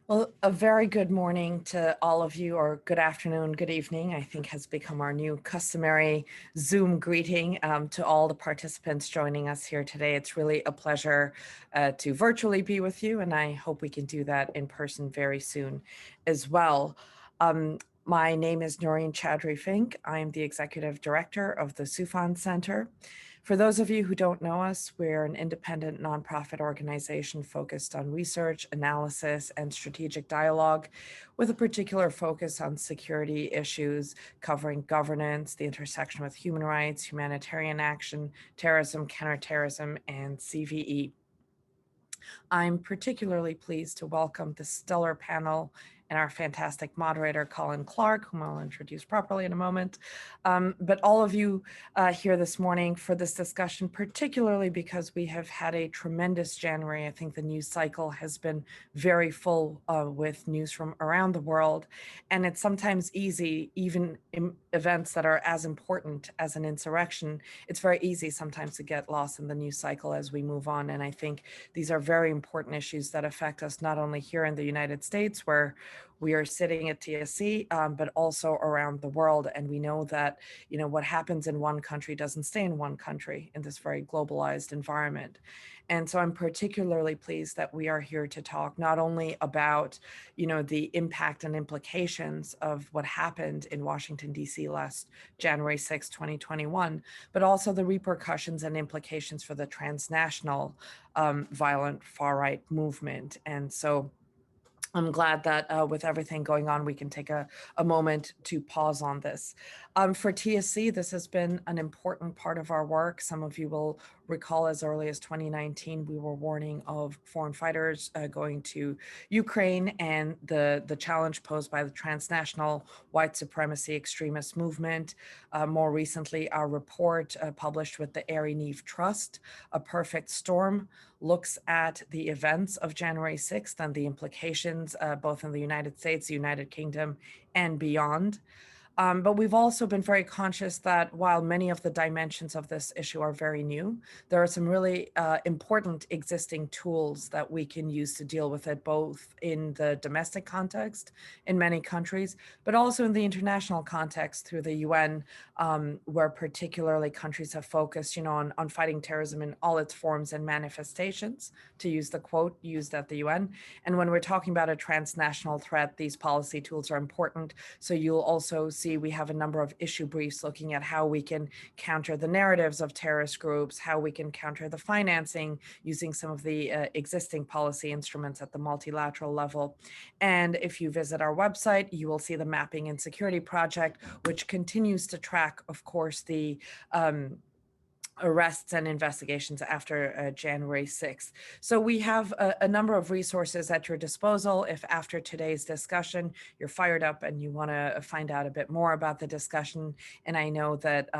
Well, a very good morning to all of you, or good afternoon, good evening, I think has become our new customary Zoom greeting to all the participants joining us here today. It's really a pleasure to virtually be with you, and I hope we can do that in person very soon as well. My name is Noreen Chowdhury Fink. I am the Executive Director of the Soufan Center. For those of you who don't know us, we're an independent nonprofit organization focused on research, analysis, and strategic dialogue, with a particular focus on security issues covering governance, the intersection with human rights, humanitarian action, terrorism, counterterrorism, and CVE. I'm particularly pleased to welcome the stellar panel and our fantastic moderator, Colin Clark, whom I'll introduce properly in a moment. But all of you here this morning for this discussion, particularly because we have had a tremendous January. I think the news cycle has been very full with news from around the world. And it's sometimes easy, even in events that are as important as an insurrection, it's very easy sometimes to get lost in the news cycle as we move on. And I think these are very important issues that affect us not only here in the United States, where we are sitting at TSC, but also around the world. And we know that, what happens in one country doesn't stay in one country in this very globalized environment. And so I'm particularly pleased that we are here to talk not only about, the impact and implications of what happened in Washington, D.C. last January 6, 2021, but also the repercussions and implications for the transnational violent far-right movement. And so I'm glad that with everything going on, we can take a moment to pause on this. For TSC, this has been an important part of our work. Some of you will recall as early as 2019, we were warning of foreign fighters going to Ukraine and the challenge posed by the transnational white supremacy extremist movement. More recently, our report published with the Ari Neve Trust, A Perfect Storm, looks at the events of January 6th and the implications both in the United States, the United Kingdom, and beyond. But we've also been very conscious that while many of the dimensions of this issue are very new, there are some really important existing tools that we can use to deal with it, both in the domestic context in many countries, but also in the international context through the UN, where particularly countries have focused, on fighting terrorism in all its forms and manifestations, to use the quote used at the UN. And when we're talking about a transnational threat, these policy tools are important. So you'll also see we have a number of issue briefs looking at how we can counter the narratives of terrorist groups, how we can counter the financing using some of the existing policy instruments at the multilateral level. And if you visit our website, you will see the Mapping and Security Project, which continues to track, of course, the arrests and investigations after January 6th. So we have a number of resources at your disposal. If after today's discussion, you're fired up and you want to find out a bit more about the discussion, and I know that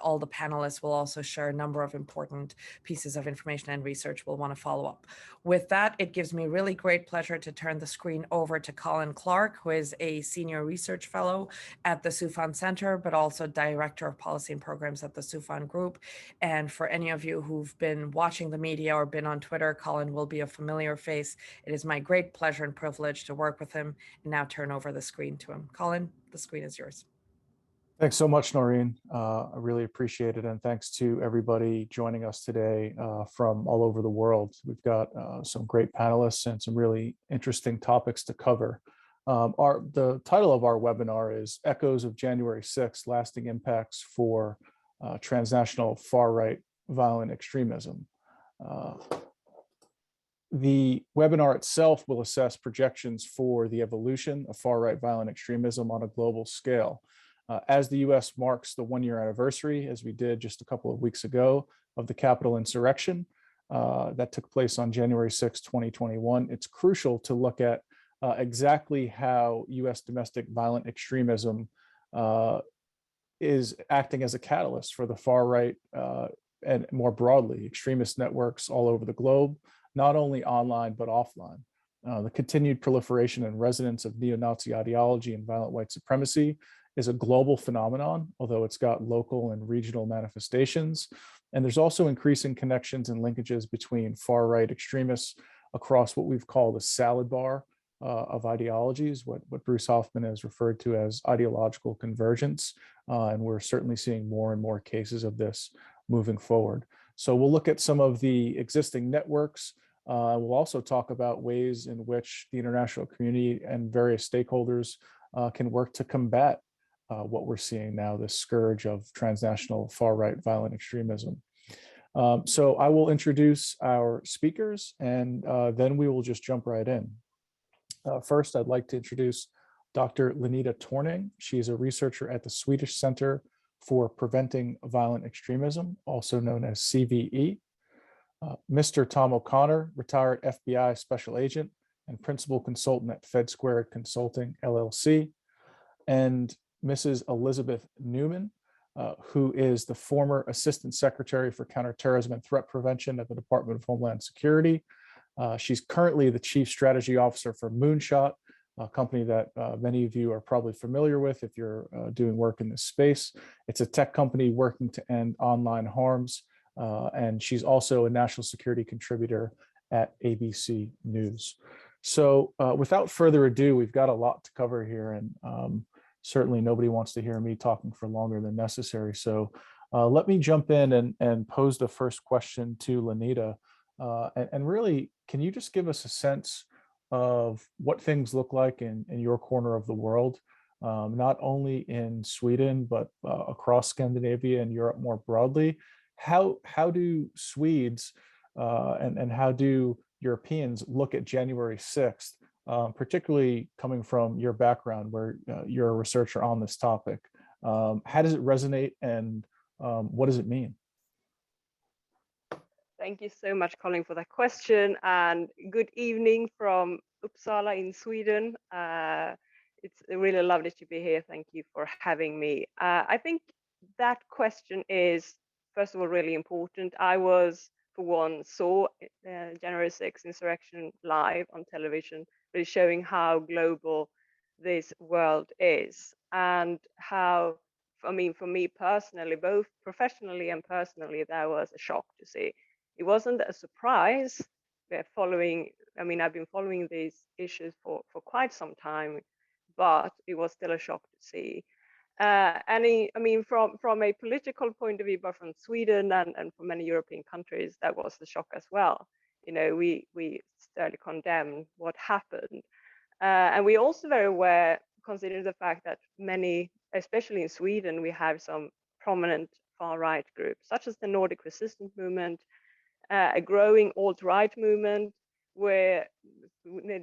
all the panelists will also share a number of important pieces of information and research we'll want to follow up. With that, it gives me really great pleasure to turn the screen over to Colin Clark, who is a senior research fellow at the Soufan Center, but also director of policy and programs at the Soufan Group. And for any of you who've been watching the media or been on Twitter, Colin will be a familiar face. It is my great pleasure and privilege to work with him and now turn over the screen to him. Colin, the screen is yours. Thanks so much, Noreen. I really appreciate it. And thanks to everybody joining us today from all over the world. We've got some great panelists and some really interesting topics to cover. The title of our webinar is Echoes of January 6th, Lasting Impacts for Transnational Far-Right Violent Extremism. The webinar itself will assess projections for the evolution of far-right violent extremism on a global scale. As the US marks the one-year anniversary, as we did just a couple of weeks ago, of the Capitol insurrection that took place on January 6, 2021, it's crucial to look at exactly how US domestic violent extremism is acting as a catalyst for the far right and more broadly, extremist networks all over the globe, not only online, but offline. The continued proliferation and resonance of neo-Nazi ideology and violent white supremacy is a global phenomenon, although it's got local and regional manifestations. And there's also increasing connections and linkages between far-right extremists across what we've called a salad bar of ideologies, what Bruce Hoffman has referred to as ideological convergence. And we're certainly seeing more and more cases of this moving forward. So we'll look at some of the existing networks. We'll also talk about ways in which the international community and various stakeholders can work to combat what we're seeing now, this scourge of transnational far-right violent extremism. So I will introduce our speakers, and then we will just jump right in. First, I'd like to introduce Dr. Lenita Torning. She is a researcher at the Swedish Center for Preventing Violent Extremism, also known as CVE. Mr. Tom O'Connor, retired FBI special agent and principal consultant at Fed Squared Consulting, LLC. And Mrs. Elizabeth Newman, who is the former Assistant Secretary for Counterterrorism and Threat Prevention at the Department of Homeland Security. She's currently the Chief Strategy Officer for Moonshot, a company that many of you are probably familiar with if you're doing work in this space. It's a tech company working to end online harms, and she's also a national security contributor at ABC News. So without further ado, we've got a lot to cover here, and certainly nobody wants to hear me talking for longer than necessary. So let me jump in and pose the first question to Lenita. And really, can you just give us a sense of what things look like in your corner of the world, not only in Sweden, but across Scandinavia and Europe more broadly? How do Swedes and how do Europeans look at January 6th, particularly coming from your background where you're a researcher on this topic? How does it resonate, and what does it mean? Thank you so much, Colin, for that question, and good evening from Uppsala in Sweden. It's really lovely to be here. Thank you for having me. I think that question is, first of all, really important. I was, for one, saw January 6th insurrection live on television, really showing how global this world is, and how, I mean, for me personally, both professionally and personally, that was a shock to see. It wasn't a surprise. I've been following these issues for quite some time, but it was still a shock to see. From a political point of view, but from Sweden and from many European countries, that was the shock as well. You know, we sternly condemn what happened. And we also very aware, considering the fact that many, especially in Sweden, we have some prominent far-right groups, such as the Nordic resistance movement, a growing alt-right movement, where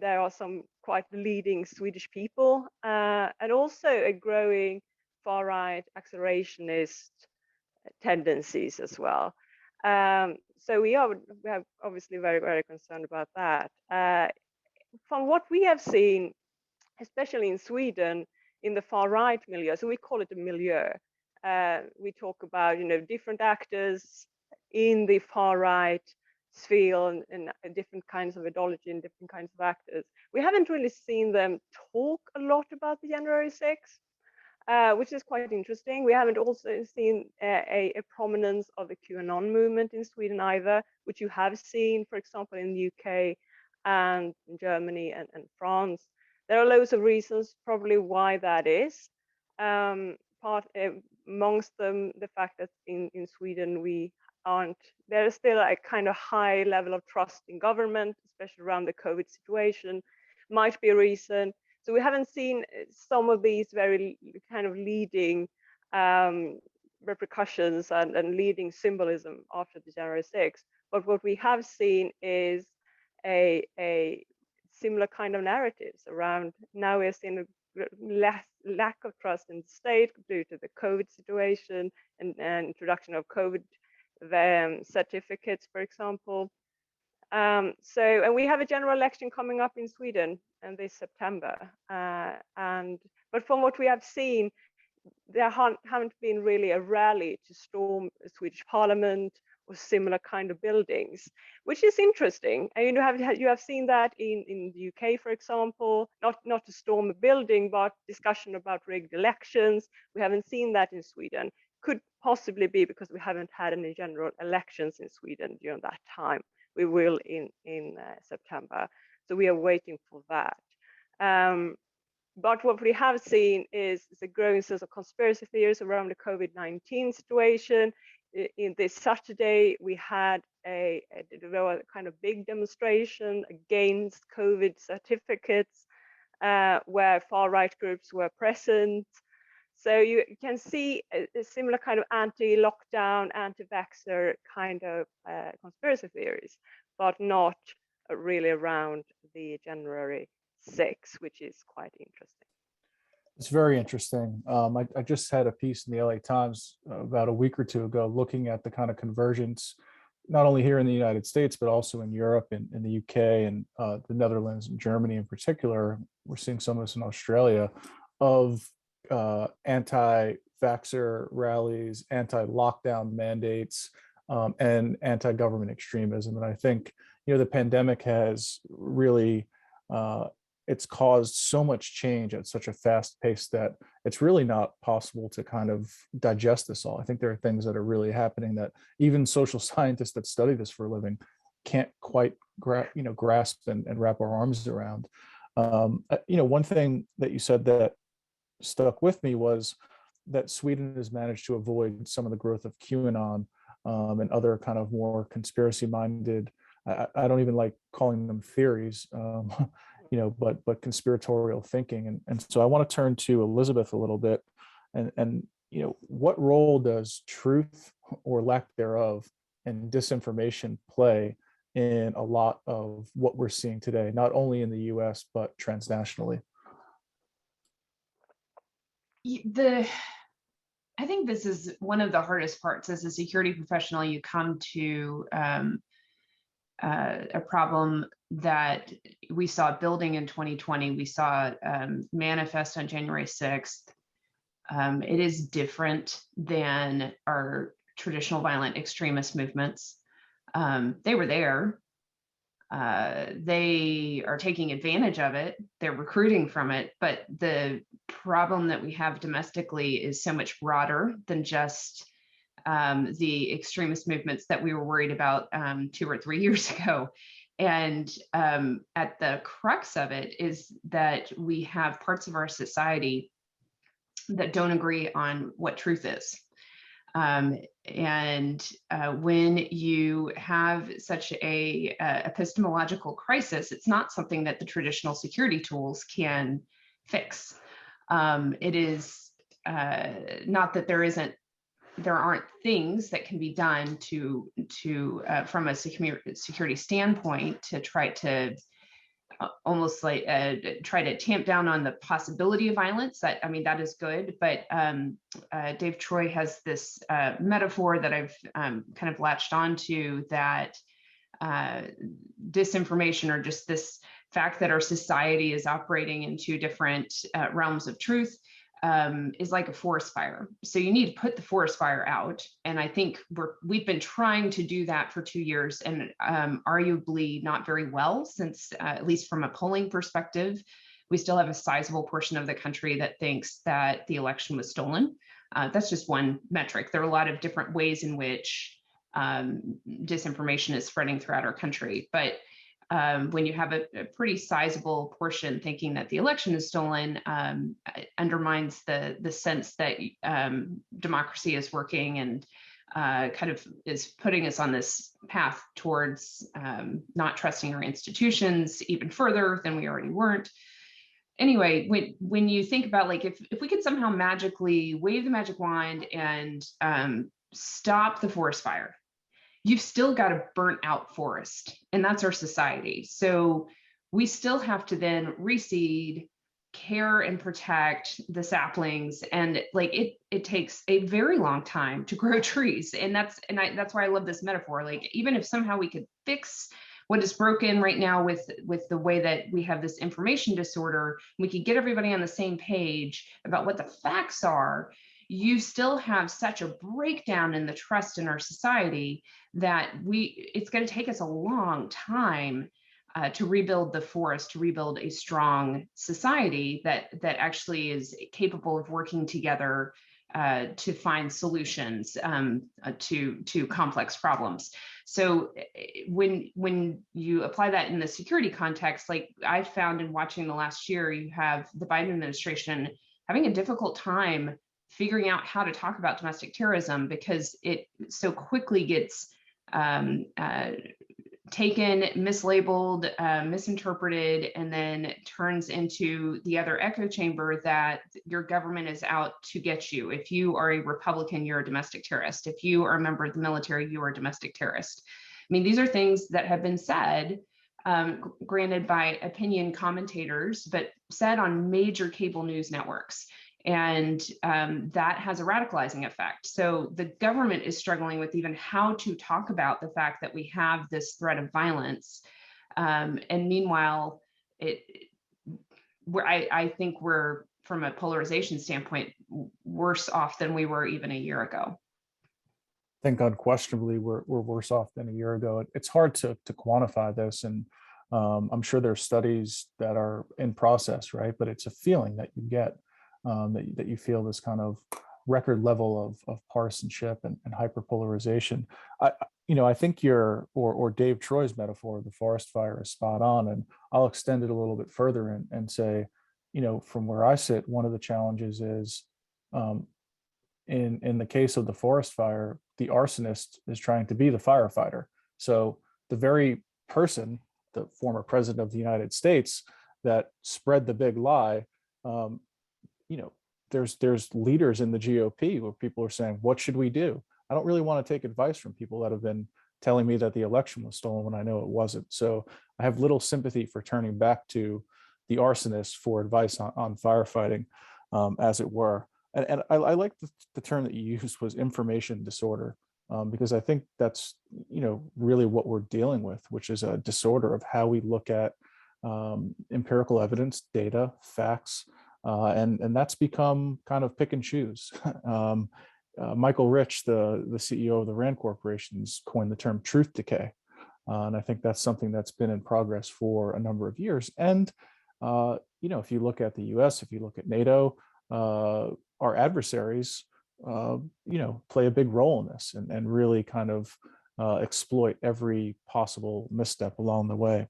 there are some quite leading Swedish people, and also a growing far-right accelerationist tendencies as well. So we are obviously very, very concerned about that. From what we have seen, especially in Sweden, in the far-right milieu, so we call it a milieu. We talk about, you know, different actors in the far-right sphere and different kinds of ideology and different kinds of actors. We haven't really seen them talk a lot about the January 6th, which is quite interesting. We haven't also seen a prominence of the QAnon movement in Sweden either, which you have seen, for example, in the UK and in Germany and France. There are loads of reasons probably why that is. Amongst them, the fact that in Sweden there is still a kind of high level of trust in government, especially around the COVID situation, might be a reason. So we haven't seen some of these very kind of leading repercussions and leading symbolism after the January 6th. But what we have seen is a similar kind of narratives around. Now we're seeing a lack of trust in the state due to the COVID situation and introduction of COVID certificates, for example. And we have a general election coming up in Sweden in this September. But from what we have seen, there haven't been really a rally to storm the Swedish parliament or similar kind of buildings, which is interesting. And you have seen that in the UK, for example, not to storm a building, but discussion about rigged elections. We haven't seen that in Sweden. Could possibly be because we haven't had any general elections in Sweden during that time. We will in September. So we are waiting for that. But what we have seen is a growing sense of conspiracy theories around the COVID-19 situation. In this Saturday, we had a kind of big demonstration against COVID certificates, where far-right groups were present. So you can see a similar kind of anti-lockdown, anti-vaxxer kind of conspiracy theories, but not really around the January 6th, which is quite interesting. It's very interesting. I just had a piece in the LA Times about a week or two ago looking at the kind of convergence, not only here in the United States, but also in Europe and in the UK and the Netherlands and Germany in particular. We're seeing some of this in Australia, of anti-vaxxer rallies, anti-lockdown mandates, and anti-government extremism. And I think, the pandemic has really, it's caused so much change at such a fast pace that it's really not possible to kind of digest this all. I think there are things that are really happening that even social scientists that study this for a living can't quite grasp and wrap our arms around. One thing that you said that stuck with me was that Sweden has managed to avoid some of the growth of QAnon and other kind of more conspiracy-minded. I don't even like calling them theories, but conspiratorial thinking. And so I want to turn to Elizabeth a little bit, and what role does truth or lack thereof and disinformation play in a lot of what we're seeing today, not only in the US, but transnationally? I think this is one of the hardest parts. As a security professional, you come to a problem that we saw building in 2020. We saw manifest on January 6th. It is different than our traditional violent extremist movements. They were there. They are taking advantage of it. They're recruiting from it. But the problem that we have domestically is so much broader than just the extremist movements that we were worried about 2 or 3 years ago. And at the crux of it is that we have parts of our society that don't agree on what truth is. When you have such a epistemological crisis, it's not something that the traditional security tools can fix. It is not that there aren't things that can be done to from a security standpoint to try to almost like try to tamp down on the possibility of violence. That is good, but Dave Troy has this metaphor that I've kind of latched onto, that disinformation, or just this fact that our society is operating in 2 different realms of truth, is like a forest fire. So you need to put the forest fire out. And I think we've been trying to do that for 2 years, and arguably not very well, since at least from a polling perspective, we still have a sizable portion of the country that thinks that the election was stolen. That's just one metric. There are a lot of different ways in which disinformation is spreading throughout our country. But when you have a pretty sizable portion thinking that the election is stolen, it undermines the sense that democracy is working, and kind of is putting us on this path towards not trusting our institutions even further than we already weren't. Anyway, when you think about, like, if we could somehow magically wave the magic wand and stop the forest fire, you've still got a burnt out forest, and that's our society. So we still have to then reseed, care and protect the saplings, and like it takes a very long time to grow trees. And that's why I love this metaphor. Like, even if somehow we could fix what is broken right now with the way that we have this information disorder, we could get everybody on the same page about what the facts are, you still have such a breakdown in the trust in our society that it's going to take us a long time to rebuild the forest, to rebuild a strong society that actually is capable of working together to find solutions to complex problems. So when you apply that in the security context, like I found in watching the last year, you have the Biden administration having a difficult time figuring out how to talk about domestic terrorism because it so quickly gets taken, mislabeled, misinterpreted, and then turns into the other echo chamber that your government is out to get you. If you are a Republican, you're a domestic terrorist. If you are a member of the military, you are a domestic terrorist. I mean, these are things that have been said, granted by opinion commentators, but said on major cable news networks. And that has a radicalizing effect. So the government is struggling with even how to talk about the fact that we have this threat of violence. And meanwhile, I think we're, from a polarization standpoint, worse off than we were even a year ago. I think unquestionably we're worse off than a year ago. It's hard to quantify this, and I'm sure there's studies that are in process, right? But it's a feeling that you get. That you feel this kind of record level of partisanship and hyperpolarization. I think your or Dave Troy's metaphor of the forest fire is spot on, and I'll extend it a little bit further and say, from where I sit, one of the challenges is, in the case of the forest fire, the arsonist is trying to be the firefighter. So the very person, the former president of the United States, that spread the big lie. There's leaders in the GOP where people are saying, what should we do? I don't really want to take advice from people that have been telling me that the election was stolen when I know it wasn't. So I have little sympathy for turning back to the arsonist for advice on firefighting, as it were. And I like the term that you used was information disorder, because I think that's, really what we're dealing with, which is a disorder of how we look at empirical evidence, data, facts, and that's become kind of pick and choose. Michael Rich, the CEO of the Rand Corporation's coined the term truth decay. And I think that's something that's been in progress for a number of years. And, if you look at the US, if you look at NATO, our adversaries, play a big role in this and really kind of exploit every possible misstep along the way.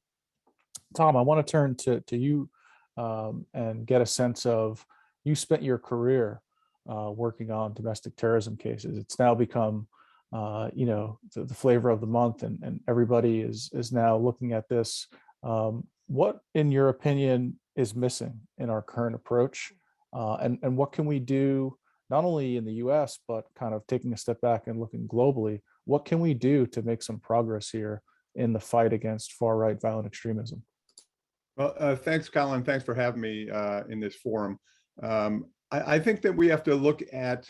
Tom, I want to turn to you and get a sense of, you spent your career working on domestic terrorism cases. It's now become, the flavor of the month, and everybody is now looking at this. What, in your opinion, is missing in our current approach? And what can we do, not only in the US, but kind of taking a step back and looking globally, what can we do to make some progress here in the fight against far-right violent extremism? Well, thanks, Colin. Thanks for having me in this forum. I think that we have to look at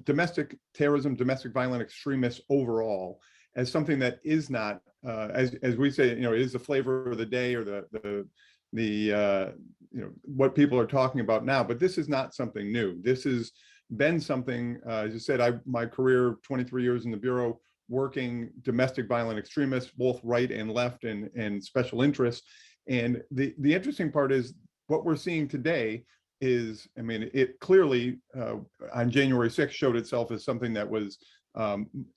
domestic terrorism, domestic violent extremists overall as something that is not, as we say, is the flavor of the day, or the what people are talking about now. But this is not something new. This has been something, as you said, my career, 23 years in the Bureau, working domestic violent extremists, both right and left, and special interests. And the interesting part is what we're seeing today is, it clearly on January 6th showed itself as something that was,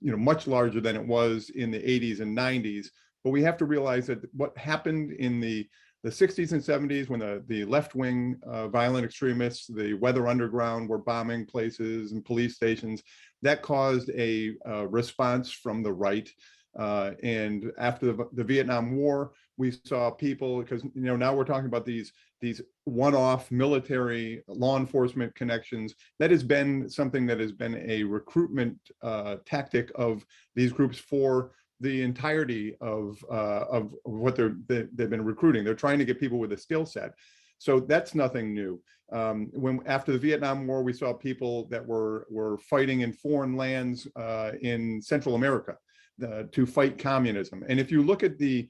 much larger than it was in the 80s and 90s. But we have to realize that what happened in the 60s and 70s, when the left-wing violent extremists, the Weather Underground, were bombing places and police stations, that caused a response from the right. And after the Vietnam War, we saw people, because now we're talking about these one-off military law enforcement connections. That has been something that has been a recruitment tactic of these groups for the entirety of what they've been recruiting. They're trying to get people with a skill set. So that's nothing new. After the Vietnam War, we saw people that were fighting in foreign lands in Central America to fight communism. And if you look at the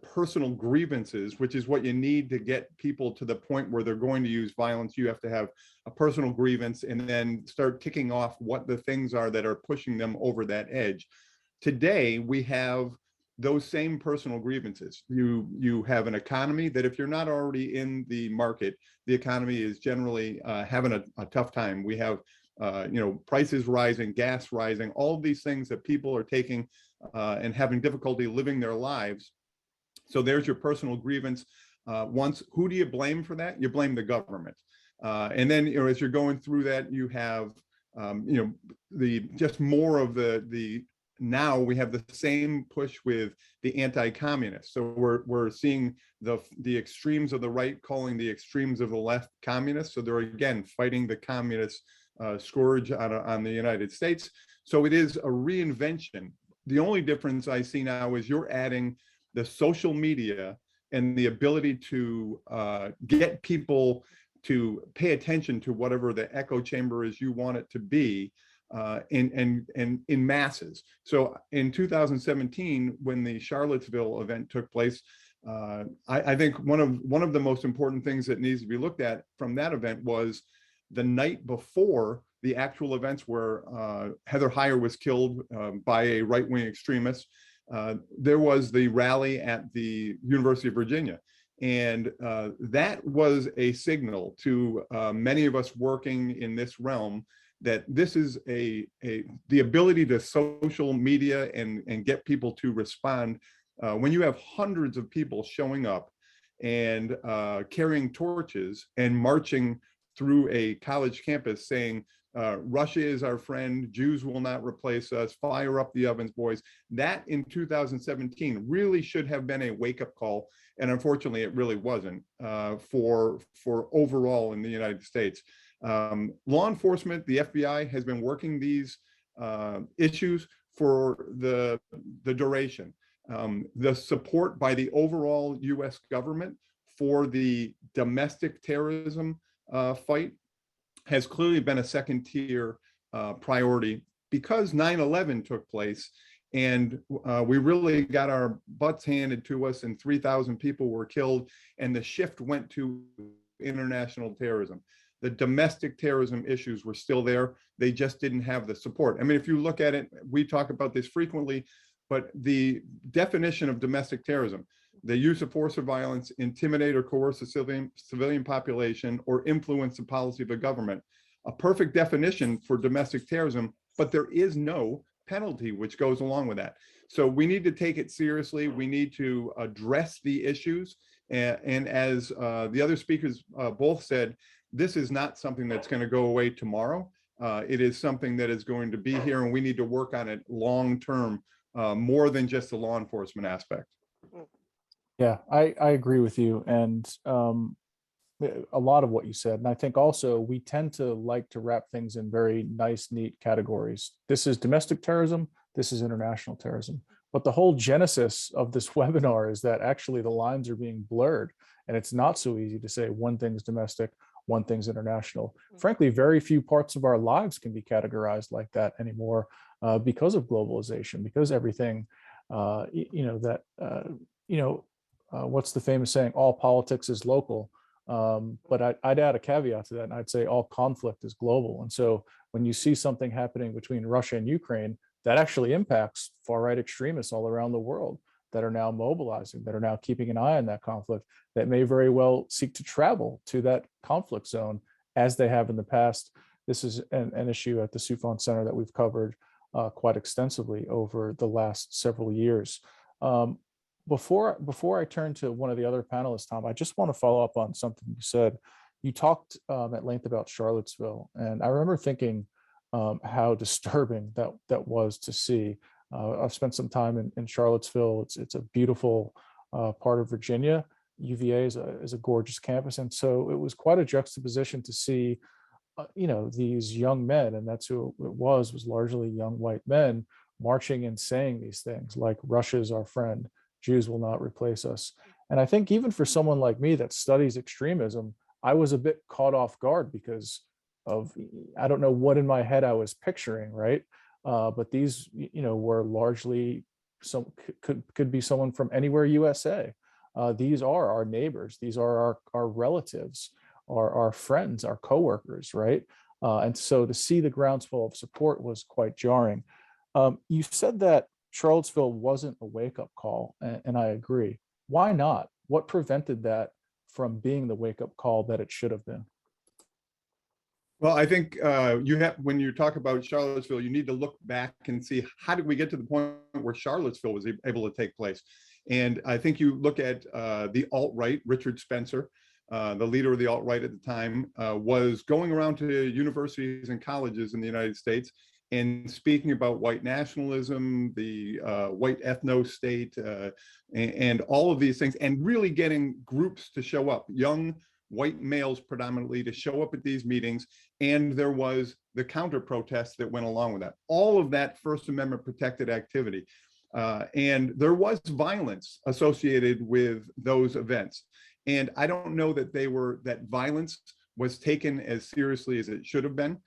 personal grievances, which is what you need to get people to the point where they're going to use violence, you have to have a personal grievance and then start ticking off what the things are that are pushing them over that edge. Today, we have those same personal grievances. You have an economy that, if you're not already in the market, the economy is generally having a tough time. We have prices rising, gas rising, all of these things that people are taking and having difficulty living their lives. So there's your personal grievance. Once, who do you blame for that? You blame the government. And then, as you're going through that, you have, just more of now we have the same push with the anti-communists. So we're seeing the extremes of the right calling the extremes of the left communists. So they're again fighting the communist scourge on the United States. So it is a reinvention. The only difference I see now is you're adding the social media and the ability to get people to pay attention to whatever the echo chamber is you want it to be, in masses. So in 2017, when the Charlottesville event took place, I think one of the most important things that needs to be looked at from that event was the night before the actual events where Heather Heyer was killed by a right-wing extremist. There was the rally at the University of Virginia. And that was a signal to many of us working in this realm that this is the ability to social media and get people to respond. When you have hundreds of people showing up and carrying torches and marching through a college campus saying, Russia is our friend, Jews will not replace us, fire up the ovens, boys. That in 2017 really should have been a wake-up call. And unfortunately, it really wasn't for overall in the United States. Law enforcement, the FBI has been working these issues for the duration. The support by the overall US government for the domestic terrorism fight has clearly been a second tier priority because 9/11 took place and we really got our butts handed to us and 3,000 people were killed and the shift went to international terrorism. The domestic terrorism issues were still there. They just didn't have the support. I mean, if you look at it, we talk about this frequently, but the definition of domestic terrorism, the use of force or violence, intimidate or coerce a civilian population, or influence the policy of a government. A perfect definition for domestic terrorism, but there is no penalty which goes along with that. So we need to take it seriously. We need to address the issues. And as the other speakers both said, this is not something that's going to go away tomorrow. It is something that is going to be here, and we need to work on it long term, more than just the law enforcement aspect. Yeah, I agree with you, and a lot of what you said. And I think also we tend to like to wrap things in very nice, neat categories. This is domestic terrorism, this is international terrorism. But the whole genesis of this webinar is that actually the lines are being blurred, and it's not so easy to say one thing's domestic, one thing's international. Frankly, very few parts of our lives can be categorized like that anymore because of globalization, because everything, what's the famous saying, all politics is local. But I'd add a caveat to that, and I'd say all conflict is global. And so when you see something happening between Russia and Ukraine, that actually impacts far-right extremists all around the world that are now mobilizing, that are now keeping an eye on that conflict, that may very well seek to travel to that conflict zone as they have in the past. This is an issue at the Soufan Center that we've covered quite extensively over the last several years. Before I turn to one of the other panelists, Tom, I just want to follow up on something you said. You talked at length about Charlottesville, and I remember thinking how disturbing that was to see. I've spent some time in Charlottesville. It's a beautiful part of Virginia. UVA is a gorgeous campus, and so it was quite a juxtaposition to see, these young men, and that's who it was largely young white men marching and saying these things like Russia's our friend, Jews will not replace us. And I think even for someone like me that studies extremism, I was a bit caught off guard because of, I don't know what in my head I was picturing, right? But these, were largely could be someone from anywhere USA. These are our neighbors. These are our relatives, our friends, our coworkers, right? And so to see the groundswell of support was quite jarring. You said that Charlottesville wasn't a wake-up call, and I agree. Why not? What prevented that from being the wake-up call that it should have been? Well, I think when you talk about Charlottesville, you need to look back and see how did we get to the point where Charlottesville was able to take place. And I think you look at the alt-right, Richard Spencer, the leader of the alt-right at the time, was going around to universities and colleges in the United States and speaking about white nationalism, the white ethno-state, and all of these things, and really getting groups to show up, young white males predominantly, to show up at these meetings. And there was the counter protests that went along with that. All of that First Amendment protected activity. And there was violence associated with those events. And I don't know that that violence was taken as seriously as it should have been.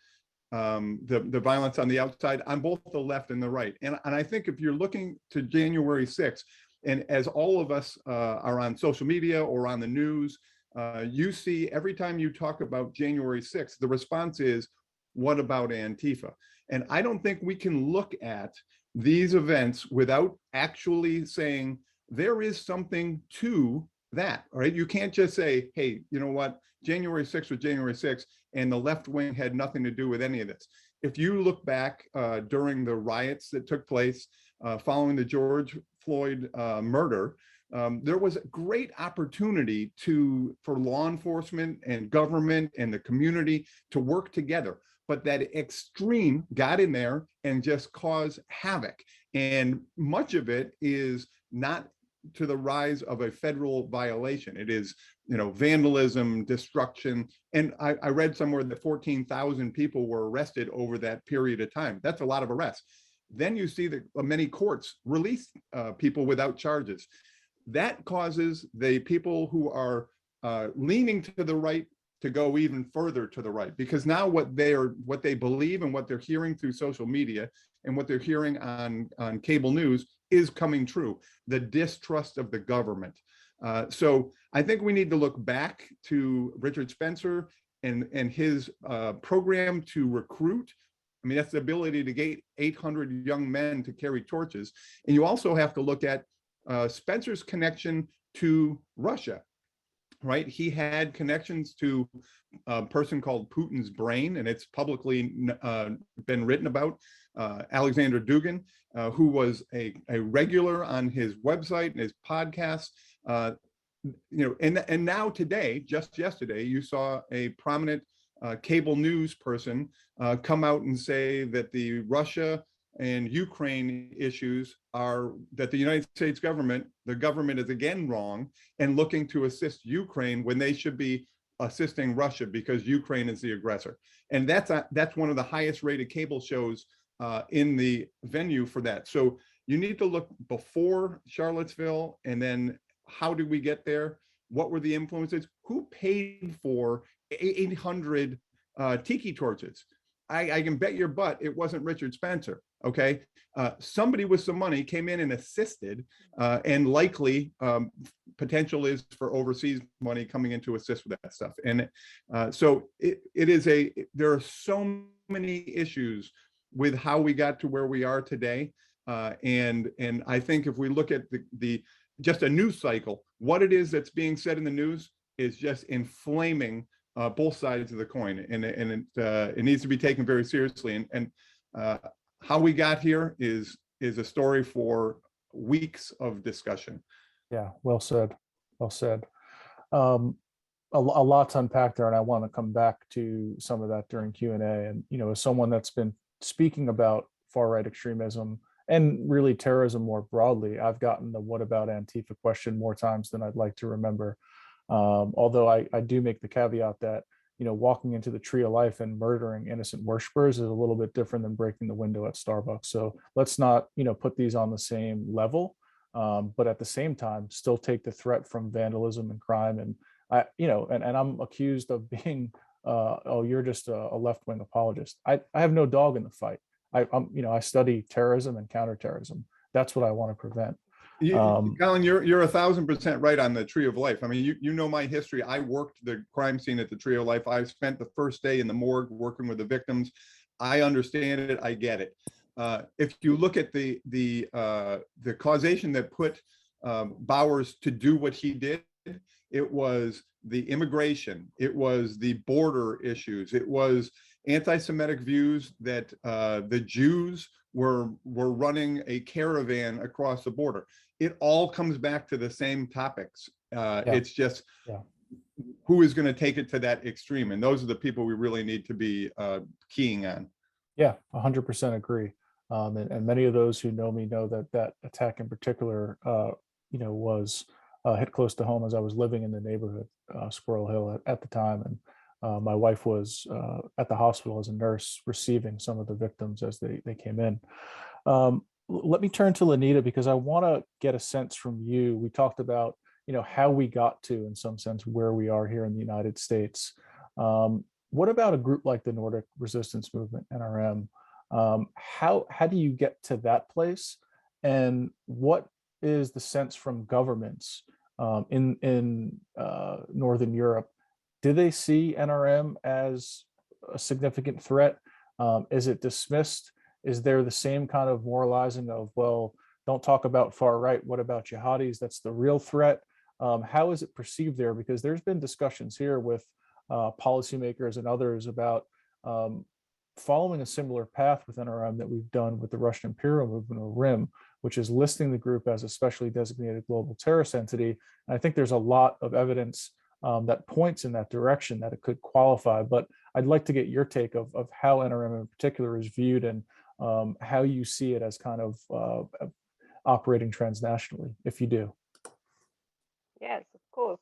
The violence on the outside, on both the left and the right. And I think if you're looking to January 6th, and as all of us are on social media or on the news, you see every time you talk about January 6th, the response is, what about Antifa? And I don't think we can look at these events without actually saying there is something to that, all right? You can't just say, hey, you know what, January 6th was January 6th, and the left wing had nothing to do with any of this. If you look back during the riots that took place following the George Floyd murder, there was a great opportunity for law enforcement and government and the community to work together. But that extreme got in there and just caused havoc. And much of it is not to the rise of a federal violation. It is, vandalism, destruction. And I read somewhere that 14,000 people were arrested over that period of time. That's a lot of arrests. Then you see that many courts release people without charges. That causes the people who are leaning to the right to go even further to the right, because now what they believe and what they're hearing through social media and what they're hearing on cable news is coming true. The distrust of the government. So I think we need to look back to Richard Spencer and his program to recruit. I mean, that's the ability to get 800 young men to carry torches. And you also have to look at Spencer's connection to Russia, right? He had connections to a person called Putin's brain, and it's publicly been written about, Alexander Dugin, who was a regular on his website and his podcast. And now today, just yesterday, you saw a prominent cable news person come out and say that the Russia and Ukraine issues are that the United States government, the government is again wrong and looking to assist Ukraine when they should be assisting Russia because Ukraine is the aggressor. And that's one of the highest rated cable shows in the venue for that. So you need to look before Charlottesville, and then how did we get there? What were the influences? Who paid for 800 tiki torches? I can bet your butt it wasn't Richard Spencer. Okay, somebody with some money came in and assisted, and likely potential is for overseas money coming in to assist with that stuff. And so there are so many issues with how we got to where we are today, and I think if we look at just a news cycle, what it is that's being said in the news is just inflaming both sides of the coin, and it needs to be taken very seriously. And how we got here is a story for weeks of discussion. Yeah, well said. Well said. A lot to unpack there, and I want to come back to some of that during Q&A. And as someone that's been speaking about far-right extremism and really terrorism more broadly, I've gotten the "what about Antifa" question more times than I'd like to remember. Although I do make the caveat that walking into the Tree of Life and murdering innocent worshipers is a little bit different than breaking the window at Starbucks. So let's not put these on the same level, but at the same time still take the threat from vandalism and crime. And I'm accused of being oh, you're just a left-wing apologist. I have no dog in the fight. I study terrorism and counterterrorism. That's what I want to prevent. Colin, you're 1,000% right on the Tree of Life. I mean, you know my history. I worked the crime scene at the Tree of Life. I spent the first day in the morgue working with the victims. I understand it. I get it. If you look at the causation that put Bowers to do what he did, it was the immigration, it was the border issues, it was anti-Semitic views that the Jews were running a caravan across the border. It all comes back to the same topics. It's just who is going to take it to that extreme, and those are the people we really need to be keying on. Yeah, 100% agree. And many of those who know me know that that attack in particular, was hit close to home as I was living in the neighborhood, Squirrel Hill at the time. And my wife was at the hospital as a nurse receiving some of the victims as they came in. Let me turn to Lenita because I want to get a sense from you. We talked about, how we got to, in some sense, where we are here in the United States. What about a group like the Nordic Resistance Movement, NRM? How do you get to that place? And what is the sense from governments in Northern Europe? Do they see NRM as a significant threat? Is it dismissed? Is there the same kind of moralizing of, well, don't talk about far right, what about jihadis? That's the real threat. How is it perceived there? Because there's been discussions here with policymakers and others about following a similar path with NRM that we've done with the Russian Imperial Movement, or RIM, which is listing the group as a specially designated global terrorist entity. And I think there's a lot of evidence that points in that direction that it could qualify. But I'd like to get your take of how NRM in particular is viewed and how you see it as kind of operating transnationally, if you do. Yes, of course.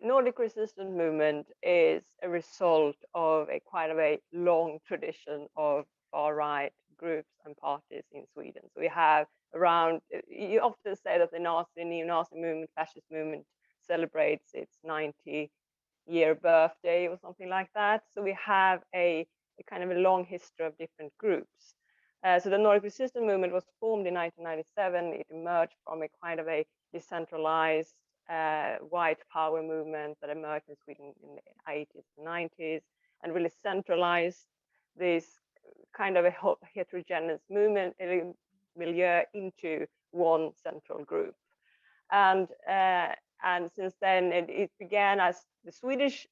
Nordic resistance movement is a result of a long tradition of far-right groups and parties in Sweden. So we have around, you often say that the neo-Nazi movement, fascist movement celebrates its 90-year birthday or something like that. So we have a kind of a long history of different groups. So the Nordic resistance movement was formed in 1997. It emerged from a kind of a decentralized white power movement that emerged in Sweden in the 80s and 90s, and really centralized this kind of a heterogeneous movement milieu into one central group. And since then, it began as the Swedish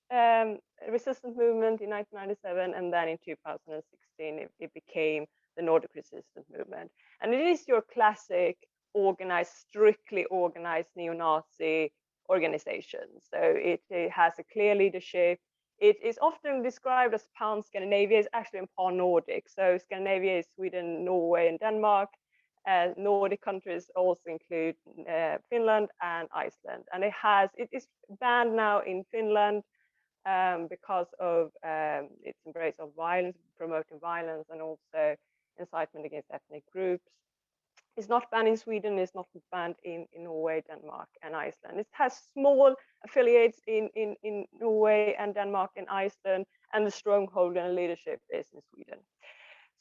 resistance movement in 1997, and then in 2016, it became the Nordic resistance movement. And it is your classic strictly organized neo-Nazi organization. So it has a clear leadership. It is often described as pan-Scandinavia. It's actually pan-Nordic. So Scandinavia is Sweden, Norway, and Denmark. Nordic countries also include Finland and Iceland. And it is banned now in Finland because of its embrace of violence, promoting violence, and also incitement against ethnic groups. It's not banned in Sweden, it's not banned in Norway, Denmark, and Iceland. It has small affiliates in Norway and Denmark and Iceland, and the stronghold and leadership is in Sweden.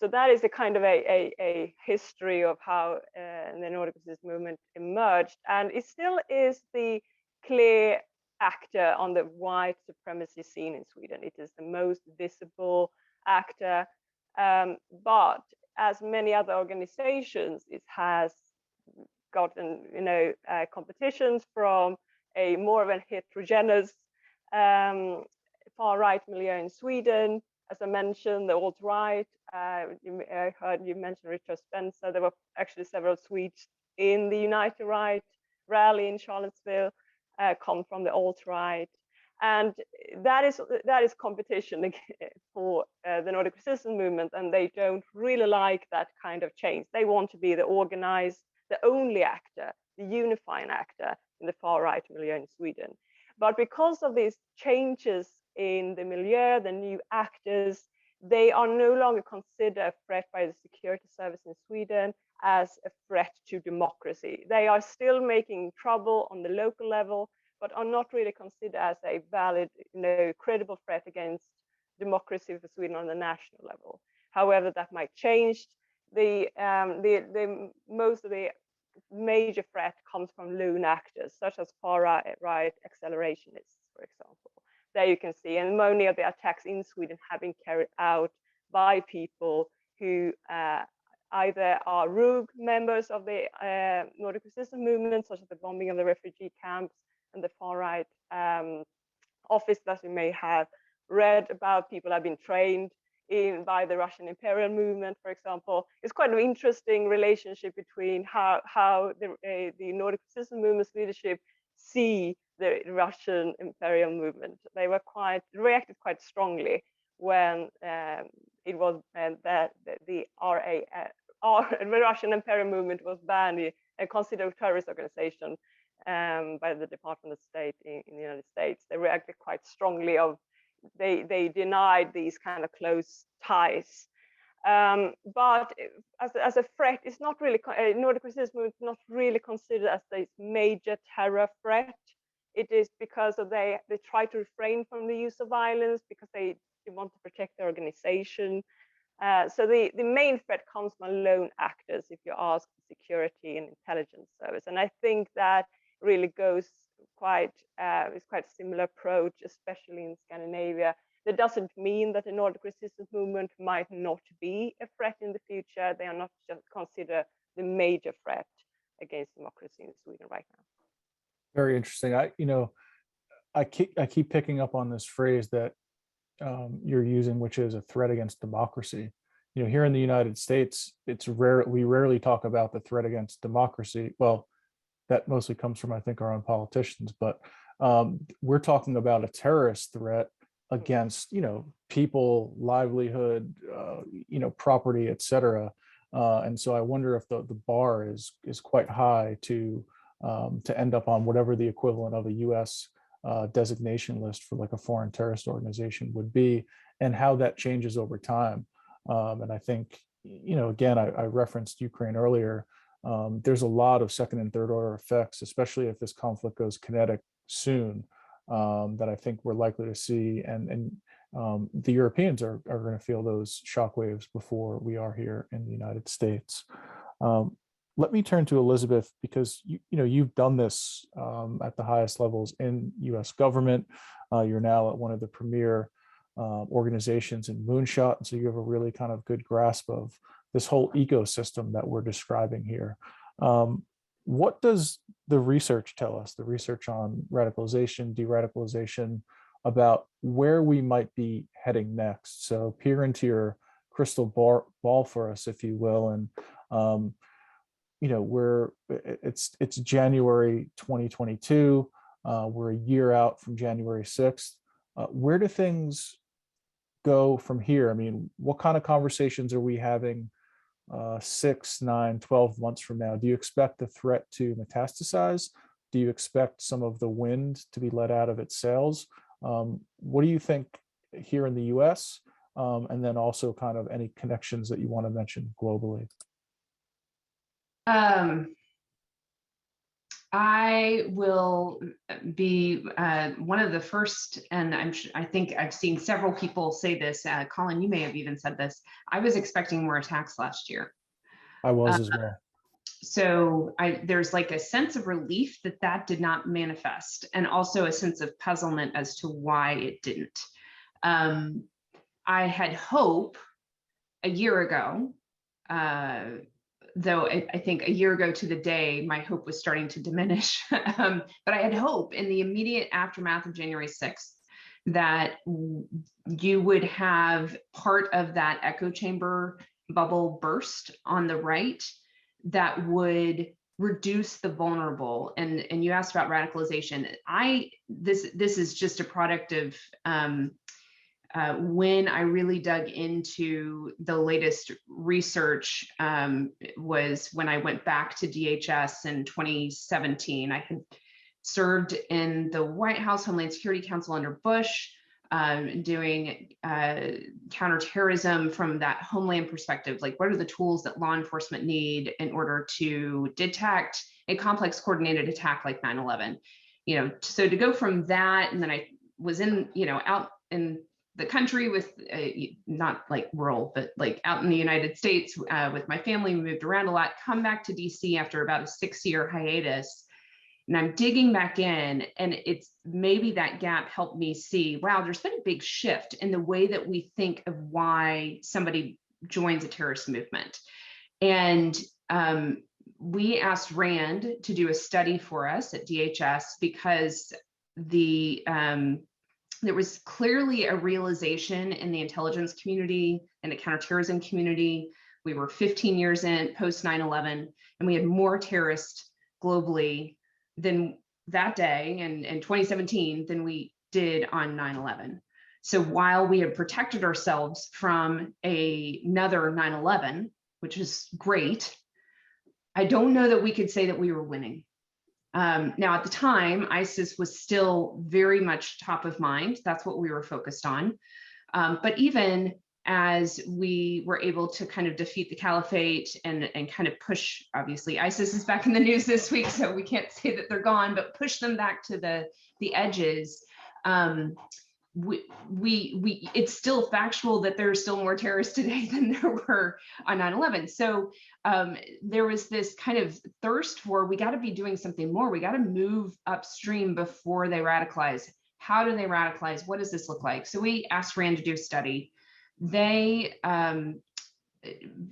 So that is a kind of a history of how the Nordic resistance movement emerged. And it still is the clear actor on the white supremacy scene in Sweden. It is the most visible actor, but as many other organizations, it has gotten competitions from a more of a heterogeneous far-right milieu in Sweden. As I mentioned, the alt-right, I heard you mention Richard Spencer. There were actually several Swedes in the United Right rally in Charlottesville, come from the alt-right. And that is competition for the Nordic resistance movement, and they don't really like that kind of change. They want to be the organized, the only actor, the unifying actor in the far-right milieu in Sweden. But because of these changes in the milieu, the new actors, they are no longer considered a threat by the security service in Sweden as a threat to democracy. They are still making trouble on the local level, but are not really considered as a valid, credible threat against democracy for Sweden on the national level. However, that might change. The most of the major threat comes from lone actors, such as far-right accelerationists, for example. There you can see, and many of the attacks in Sweden have been carried out by people who either are rogue members of the Nordic resistance movement, such as the bombing of the refugee camps, and the far right office that you may have read about. People have been trained by the Russian imperial movement, for example. It's quite an interesting relationship between how the Nordic resistance movement's leadership see the Russian imperial movement. They were reacted quite strongly when it was that the Russian imperial movement was banned and considered a terrorist organization by the Department of State in the United States. They reacted quite strongly they denied these kind of close ties. But as a threat, it's not really, Nordic resistance movement is not really considered as a major terror threat. It is because they try to refrain from the use of violence because they want to protect the organization. So the main threat comes from lone actors, if you ask the security and intelligence service. And I think that really goes is quite a similar approach, especially in Scandinavia. That doesn't mean that the Nordic resistance movement might not be a threat in the future. They are not just considered the major threat against democracy in Sweden right now. Very interesting. I keep picking up on this phrase that you're using, which is a threat against democracy. Here in the United States, we rarely talk about the threat against democracy. Well, that mostly comes from, I think, our own politicians, but we're talking about a terrorist threat against, people, livelihood, property, etc. And so I wonder if the bar is quite high to end up on whatever the equivalent of a U.S. Designation list for like a foreign terrorist organization would be, and how that changes over time. And I think, again, I referenced Ukraine earlier. There's a lot of second and third order effects, especially if this conflict goes kinetic soon, that I think we're likely to see. And the Europeans are going to feel those shockwaves before we are here in the United States. Let me turn to Elizabeth, because you've done this at the highest levels in U.S. government. You're now at one of the premier organizations in Moonshot, and so you have a really kind of good grasp of this whole ecosystem that we're describing here. What does the research tell us, the research on radicalization, de-radicalization, about where we might be heading next? So peer into your crystal ball for us, if you will. And it's January 2022. We're a year out from January 6th. Where do things go from here? I mean, what kind of conversations are we having 6, 9, 12 months from now? Do you expect the threat to metastasize? Do you expect some of the wind to be let out of its sails? What do you think here in the US? And then also kind of any connections that you want to mention globally? I will be one of the first, and I think I've seen several people say this. Colin, you may have even said this. I was expecting more attacks last year. I was as well. So there's like a sense of relief that did not manifest, and also a sense of puzzlement as to why it didn't. I had hope a year ago, though I think a year ago to the day, my hope was starting to diminish. But I had hope in the immediate aftermath of January 6th that you would have part of that echo chamber bubble burst on the right that would reduce the vulnerable. And you asked about radicalization. This is just a product of when I really dug into the latest research, was when I went back to DHS in 2017. I had served in the White House Homeland Security Council under Bush, doing counterterrorism from that homeland perspective. Like, what are the tools that law enforcement need in order to detect a complex coordinated attack like 9/11? So to go from that, and then I was in, out in the country with not like rural, but like out in the United States with my family. We moved around a lot, come back to DC after about a 6-year hiatus. And I'm digging back in, and it's maybe that gap helped me see, wow, there's been a big shift in the way that we think of why somebody joins a terrorist movement. And we asked RAND to do a study for us at DHS because there was clearly a realization in the intelligence community and the counterterrorism community. We were 15 years in post 9/11, and we had more terrorists globally than that day and in 2017 than we did on 9/11. So while we had protected ourselves from another 9/11, which is great, I don't know that we could say that we were winning. Now, at the time, ISIS was still very much top of mind. That's what we were focused on. But even as we were able to kind of defeat the caliphate and kind of push, obviously, ISIS is back in the news this week, so we can't say that they're gone, but push them back to the edges. It's still factual that there are still more terrorists today than there were on 9/11. So there was this kind of thirst for, we got to be doing something more. We got to move upstream before they radicalize. How do they radicalize? What does this look like? So we asked RAND to do a study. They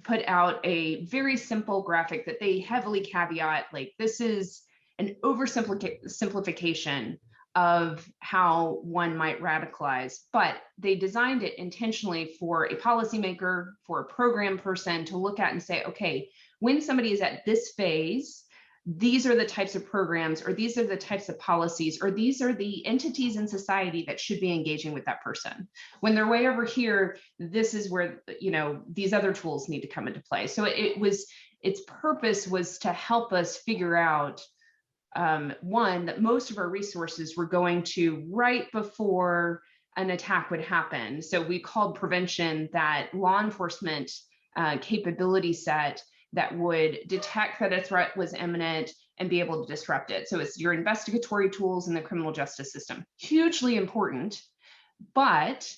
put out a very simple graphic that they heavily caveat, like, this is an oversimplification of how one might radicalize, but they designed it intentionally for a policymaker, for a program person to look at and say, okay, when somebody is at this phase, these are the types of programs, or these are the types of policies, or these are the entities in society that should be engaging with that person. When they're way over here, this is where, you know, these other tools need to come into play. So its purpose was to help us figure out, one, that most of our resources were going to right before an attack would happen. So we called prevention that law enforcement capability set that would detect that a threat was imminent and be able to disrupt it. So it's your investigatory tools in the criminal justice system. Hugely important, but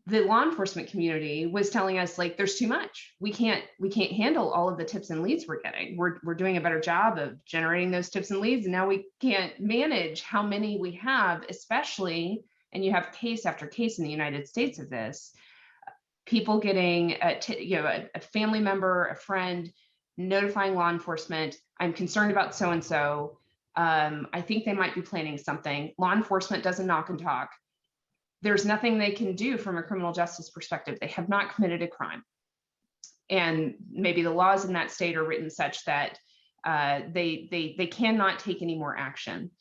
the law enforcement community was telling us, like, there's too much. We can't handle all of the tips and leads we're getting. We're doing a better job of generating those tips and leads, and now we can't manage how many we have, especially, and you have case after case in the United States of this, people getting a family member, a friend, notifying law enforcement, I'm concerned about so-and-so. I think they might be planning something. Law enforcement doesn't knock and talk. There's nothing they can do from a criminal justice perspective. They have not committed a crime. And maybe the laws in that state are written such that they cannot take any more action.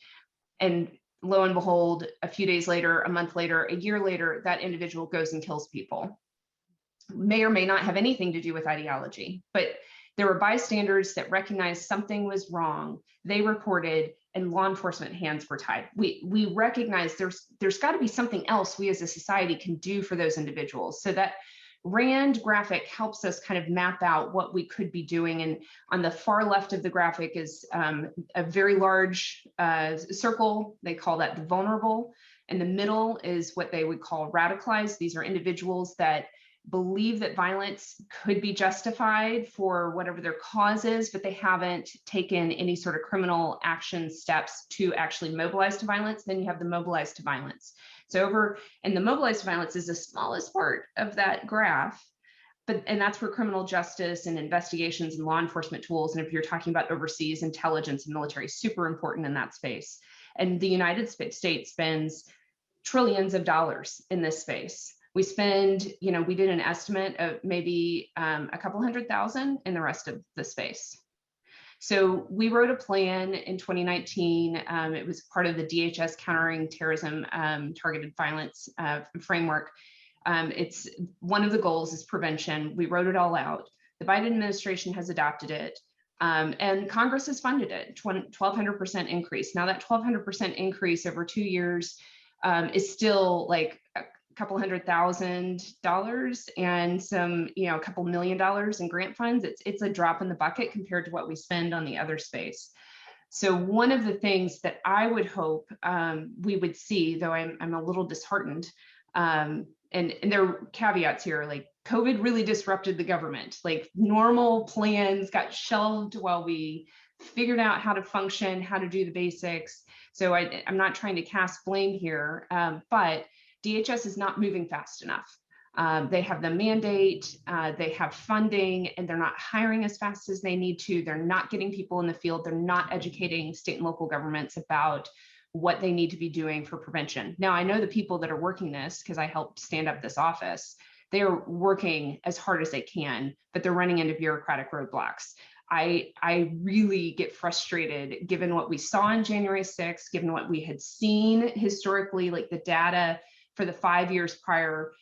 And lo and behold, a few days later, a month later, a year later, that individual goes and kills people. May or may not have anything to do with ideology, but there were bystanders that recognized something was wrong. They reported, and law enforcement hands were tied. We recognize there's got to be something else we as a society can do for those individuals. So that RAND graphic helps us kind of map out what we could be doing. And on the far left of the graphic is a very large circle. They call that the vulnerable. In the middle is what they would call radicalized. These are individuals that believe that violence could be justified for whatever their cause is, but they haven't taken any sort of criminal action steps to actually mobilize to violence. Then you have the mobilized to violence. So and the mobilized to violence is the smallest part of that graph, and that's where criminal justice and investigations and law enforcement tools, and if you're talking about overseas intelligence and military, super important in that space. And the United States spends trillions of dollars in this space. We spend, we did an estimate of maybe a couple $100,000 in the rest of the space. So we wrote a plan in 2019. It was part of the DHS Countering Terrorism Targeted Violence framework. It's one of the goals is prevention. We wrote it all out. The Biden administration has adopted it. And Congress has funded it, 1,200% increase. Now that 1,200% increase over 2 years is still like a couple $100,000 and some, a couple $1 million in grant funds. It's a drop in the bucket compared to what we spend on the other space. So one of the things that I would hope we would see, though I'm a little disheartened, and there are caveats here, like COVID really disrupted the government, like normal plans got shelved while we figured out how to function, how to do the basics. So I'm not trying to cast blame here, but DHS is not moving fast enough. They have the mandate, they have funding, and they're not hiring as fast as they need to. They're not getting people in the field. They're not educating state and local governments about what they need to be doing for prevention. Now, I know the people that are working this, because I helped stand up this office, they are working as hard as they can, but they're running into bureaucratic roadblocks. I really get frustrated given what we saw on January 6th, given what we had seen historically, like the data for the 5 years prior,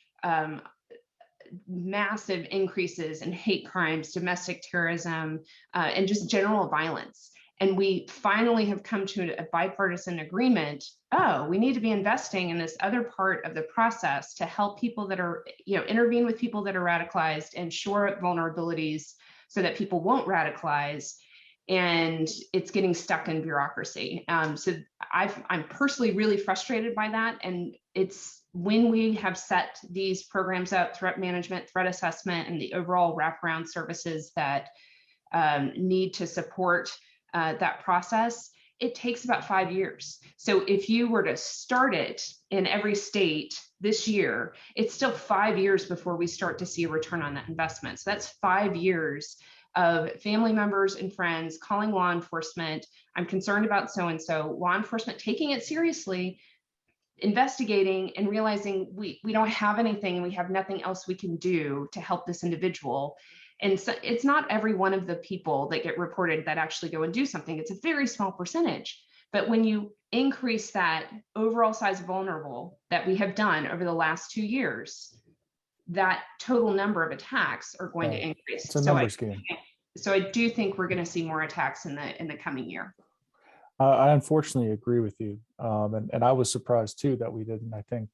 massive increases in hate crimes, domestic terrorism, and just general violence. And we finally have come to a bipartisan agreement. Oh, we need to be investing in this other part of the process to help people that are, intervene with people that are radicalized and shore up vulnerabilities so that people won't radicalize. And it's getting stuck in bureaucracy. So I'm personally really frustrated by that. And it's when we have set these programs up, threat management, threat assessment, and the overall wraparound services that need to support that process, it takes about 5 years. So if you were to start it in every state this year, it's still 5 years before we start to see a return on that investment. So that's 5 years of family members and friends calling law enforcement. I'm concerned about so-and-so, law enforcement taking it seriously, investigating and realizing we don't have anything and we have nothing else we can do to help this individual. And so it's not every one of the people that get reported that actually go and do something. It's a very small percentage. But when you increase that overall size of vulnerable that we have done over the last 2 years, that total number of attacks are going to increase. It's a numbers game. So I do think we're going to see more attacks in the coming year. I unfortunately agree with you. And I was surprised too that we didn't. I think,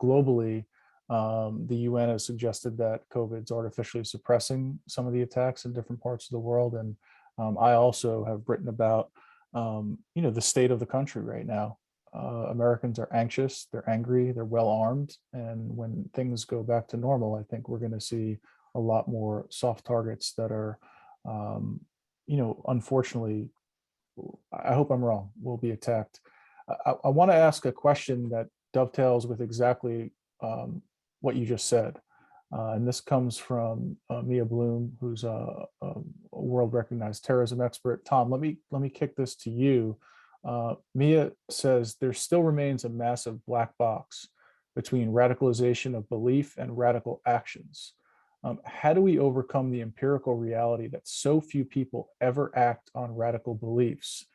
globally, the UN has suggested that COVID's artificially suppressing some of the attacks in different parts of the world. And I also have written about, the state of the country right now. Americans are anxious, they're angry, they're well armed. And when things go back to normal, I think we're going to see a lot more soft targets that are, unfortunately, I hope I'm wrong, will be attacked. I want to ask a question that dovetails with exactly what you just said. And this comes from Mia Bloom, who's a world recognized terrorism expert. Tom, let me kick this to you. Mia says there still remains a massive black box between radicalization of belief and radical actions. How do we overcome the empirical reality that so few people ever act on radical beliefs?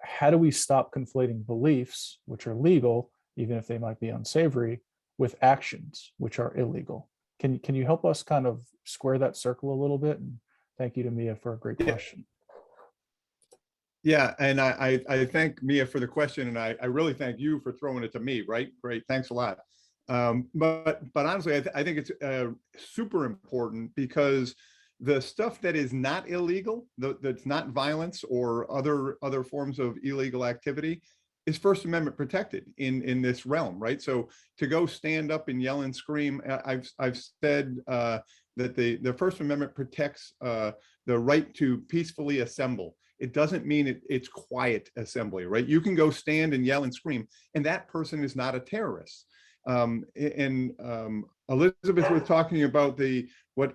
How do we stop conflating beliefs, which are legal, even if they might be unsavory, with actions, which are illegal? Can you help us kind of square that circle a little bit? And thank you to Mia for a great question. Yeah, and I thank Mia for the question, and I really thank you for throwing it to me, right? Great, thanks a lot. But honestly, I think it's super important because the stuff that is not illegal, that's not violence or other forms of illegal activity, is First Amendment protected in this realm, right? So to go stand up and yell and scream, I've said that the First Amendment protects the right to peacefully assemble. It doesn't mean it's quiet assembly, right? You can go stand and yell and scream, and that person is not a terrorist. Elizabeth was talking about what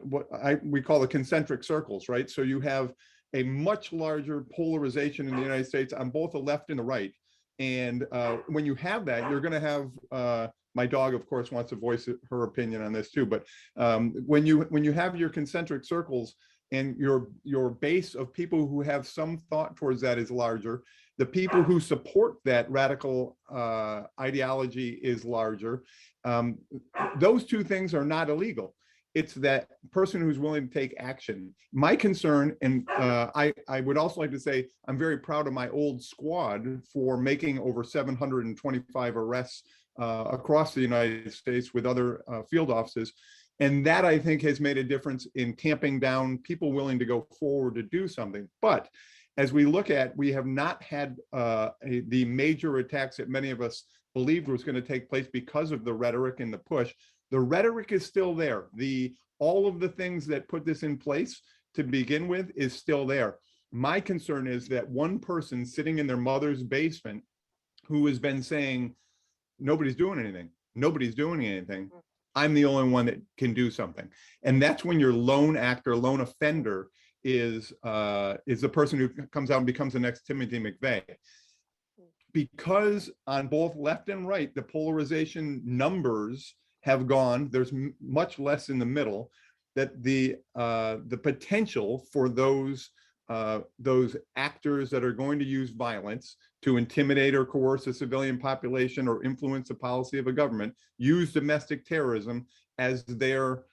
we call the concentric circles, right? So you have a much larger polarization in the United States on both the left and the right. And when you have that, you're going to have, my dog, of course, wants to voice her opinion on this too. But when you have your concentric circles and your base of people who have some thought towards that is larger, the people who support that radical ideology is larger. Those two things are not illegal. It's that person who's willing to take action. My concern, and I would also like to say, I'm very proud of my old squad for making over 725 arrests across the United States with other field offices. And that, I think, has made a difference in tamping down people willing to go forward to do something. But as we look at, we have not had the major attacks that many of us believed was going to take place because of the rhetoric and the push. The rhetoric is still there. All of the things that put this in place to begin with is still there. My concern is that one person sitting in their mother's basement who has been saying, nobody's doing anything, nobody's doing anything. I'm the only one that can do something. And that's when your lone actor, lone offender is the person who comes out and becomes the next Timothy McVeigh. Because on both left and right, the polarization numbers have gone, there's much less in the middle, that the potential for those actors that are going to use violence to intimidate or coerce a civilian population or influence the policy of a government, use domestic terrorism as their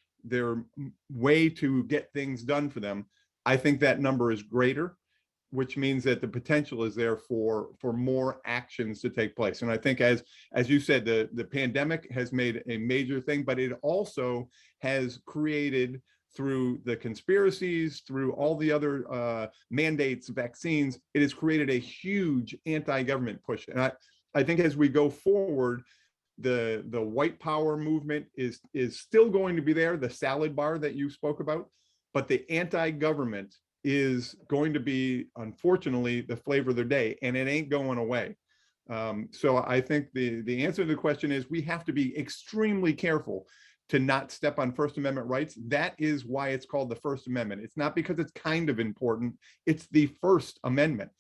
way to get things done for them, I think that number is greater, which means that the potential is there for more actions to take place. And I think, as you said, the pandemic has made a major thing, but it also has created, through the conspiracies, through all the other mandates, vaccines, it has created a huge anti-government push. And I think as we go forward, the white power movement is still going to be there, the salad bar that you spoke about, but the anti-government is going to be, unfortunately, the flavor of the day, and it ain't going away. So I think the answer to the question is we have to be extremely careful to not step on First Amendment rights. That is why it's called the First Amendment. It's not because it's kind of important. It's the First Amendment.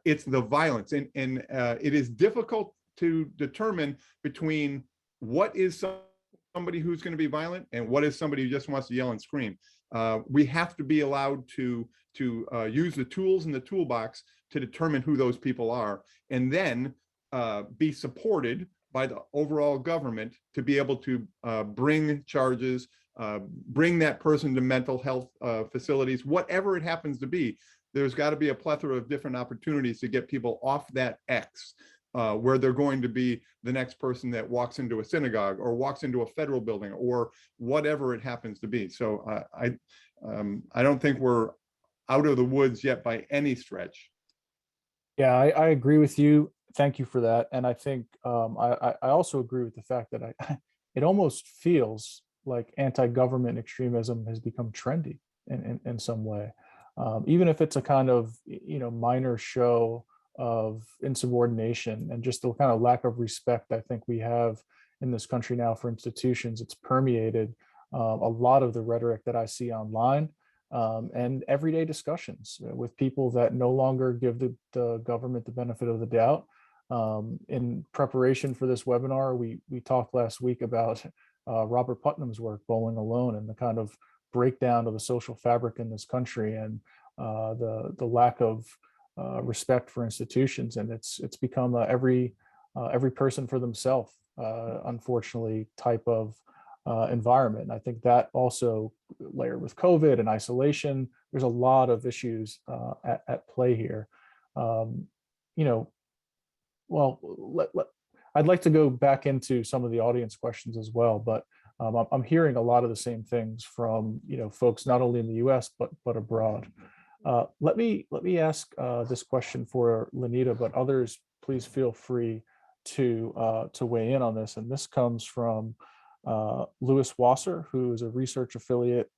It's the violence. And it is difficult to determine between what is somebody who's going to be violent and what is somebody who just wants to yell and scream. We have to be allowed to use the tools in the toolbox to determine who those people are, and then be supported by the overall government to be able to bring charges, bring that person to mental health facilities, whatever it happens to be. There's got to be a plethora of different opportunities to get people off that X, where they're going to be the next person that walks into a synagogue or walks into a federal building or whatever it happens to be. So I don't think we're out of the woods yet by any stretch. Yeah, I agree with you. Thank you for that. And I think I also agree with the fact that it almost feels like anti-government extremism has become trendy in some way, even if it's a kind of minor show of insubordination and just the kind of lack of respect I think we have in this country now for institutions. It's permeated a lot of the rhetoric that I see online. And everyday discussions with people that no longer give the government the benefit of the doubt. In preparation for this webinar, we talked last week about Robert Putnam's work, Bowling Alone, and the kind of breakdown of the social fabric in this country and the lack of respect for institutions. And it's become every person for themselves, unfortunately, type of environment. And I think that also layered with COVID and isolation, there's a lot of issues at play here. I'd like to go back into some of the audience questions as well, but I'm hearing a lot of the same things from folks not only in the U.S. but abroad. Let me ask this question for Lenita, but others please feel free to weigh in on this. And this comes from Louis Wasser, who is a research affiliate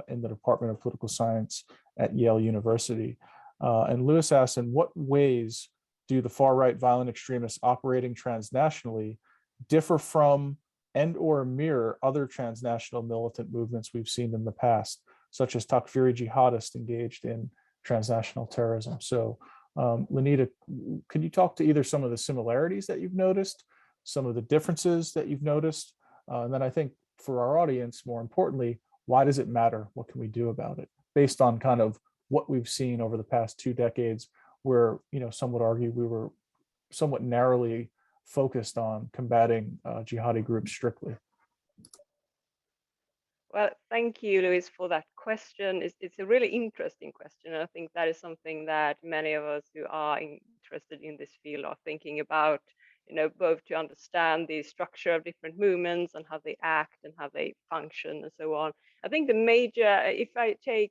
in the Department of Political Science at Yale University. And Louis asks, in what ways do the far-right violent extremists operating transnationally differ from and or mirror other transnational militant movements we've seen in the past, such as Takfiri jihadists engaged in transnational terrorism? So Lenita, can you talk to either some of the similarities that you've noticed, some of the differences that you've noticed? And then I think for our audience, more importantly, why does it matter? What can we do about it based on kind of what we've seen over the past 2 decades, where some would argue we were somewhat narrowly focused on combating jihadi groups strictly? Well, thank you, Louis, for that question. It's a really interesting question. And I think that is something that many of us who are interested in this field are thinking about, both to understand the structure of different movements and how they act and how they function and so on. I think the major, if I take,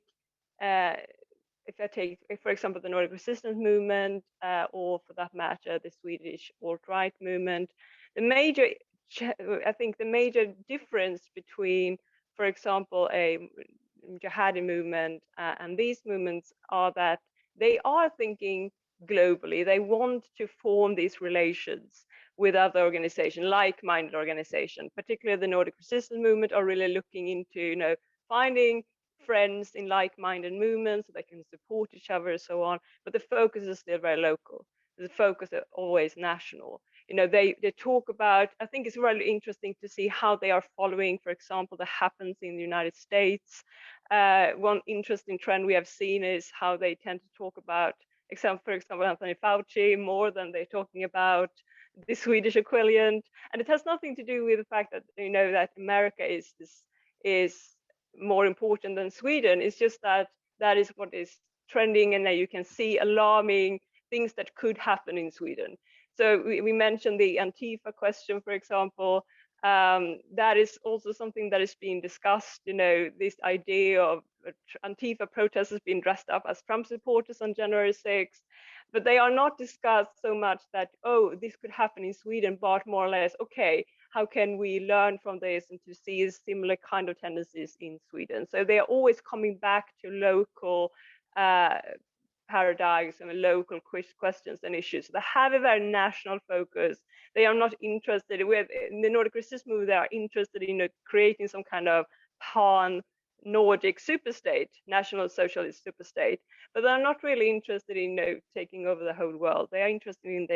for example, the Nordic resistance movement, or for that matter, the Swedish alt-right movement, I think the major difference between, for example, a jihadi movement and these movements are that they are thinking globally. They want to form these relations, with other organizations, like-minded organizations, particularly the Nordic resistance movement, are really looking into, finding friends in like-minded movements so they can support each other and so on. But the focus is still very local. The focus is always national. They talk about, I think it's really interesting to see how they are following, for example, that happens in the United States. One interesting trend we have seen is how they tend to talk about, for example, Anthony Fauci more than they're talking about the Swedish equivalent. And it has nothing to do with the fact that, that America is more important than Sweden. It's just that that is what is trending, and that you can see alarming things that could happen in Sweden. So we mentioned the Antifa question, for example. That is also something that is being discussed. This idea of Antifa protesters being dressed up as Trump supporters on January 6th, but they are not discussed so much that, oh, this could happen in Sweden, but more or less, okay, how can we learn from this and to see similar kind of tendencies in Sweden? So they are always coming back to local paradigms and local questions and issues. They have a very national focus. They are not interested in the Nordic resistance movement. They are interested in creating some kind of pan-Nordic superstate, national socialist superstate, but they're not really interested in taking over the whole world. They are interested in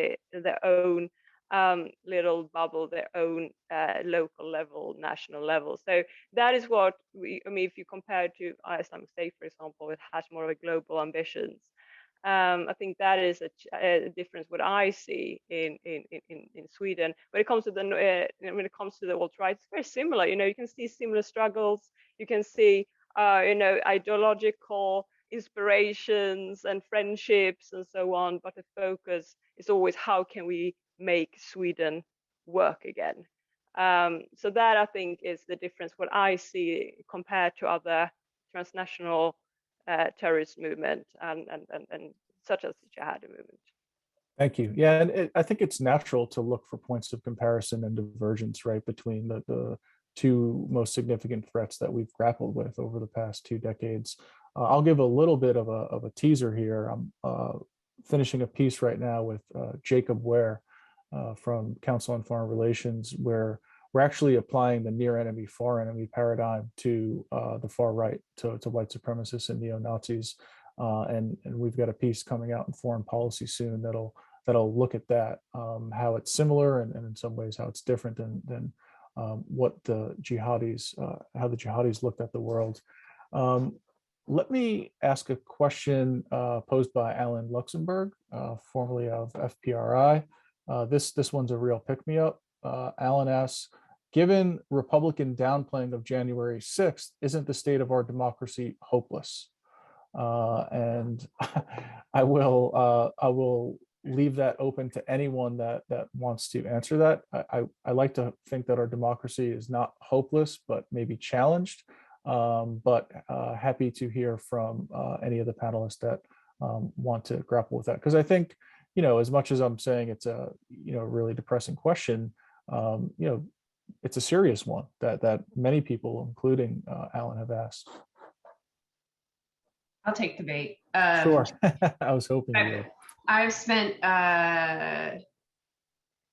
their own little bubble, their own local level, national level. So that is what if you compare it to Islamic State, for example, it has more of a global ambitions. I think that is a difference what I see in Sweden. When it comes to the alt-right, it's very similar. You can see similar struggles. You can see ideological inspirations and friendships and so on. But the focus is always how can we make Sweden work again. So that I think is the difference what I see compared to other transnational terrorist movement and such as the jihadi movement. Thank you. Yeah, and I think it's natural to look for points of comparison and divergence, right, between the two most significant threats that we've grappled with over the past 2 decades. I'll give a little bit of a teaser here. I'm finishing a piece right now with Jacob Ware from Council on Foreign Relations, where we're actually applying the near enemy, far enemy paradigm to the far right, to white supremacists and neo-Nazis. And we've got a piece coming out in Foreign Policy soon that'll look at that, how it's similar and in some ways how it's different than what the jihadis, how the jihadis looked at the world. Let me ask a question posed by Alan Luxembourg, formerly of FPRI. This one's a real pick-me-up. Alan asks, given Republican downplaying of January 6th, isn't the state of our democracy hopeless? And I will leave that open to anyone that wants to answer that. I like to think that our democracy is not hopeless, but maybe challenged. But happy to hear from any of the panelists that want to grapple with that, because I think, as much as I'm saying it's a really depressing question, it's a serious one that many people, including Alan, have asked. I'll take the bait. Sure. I was hoping you would. I've spent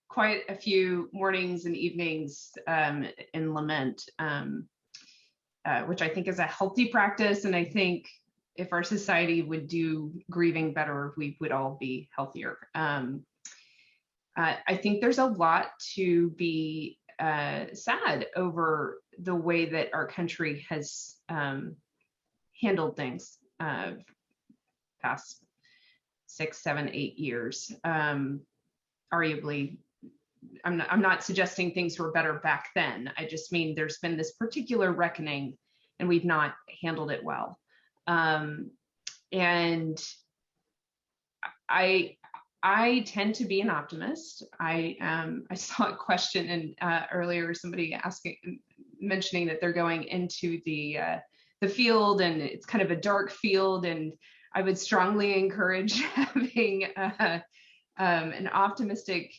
quite a few mornings and evenings in lament, which I think is a healthy practice. And I think if our society would do grieving better, we would all be healthier. I think there's a lot to be sad over the way that our country has handled things past 6, 7, 8 years. Arguably, I'm not suggesting things were better back then. I just mean there's been this particular reckoning and we've not handled it well. And I tend to be an optimist. I saw a question and earlier somebody mentioning that they're going into the field and it's kind of a dark field, and I would strongly encourage having an optimistic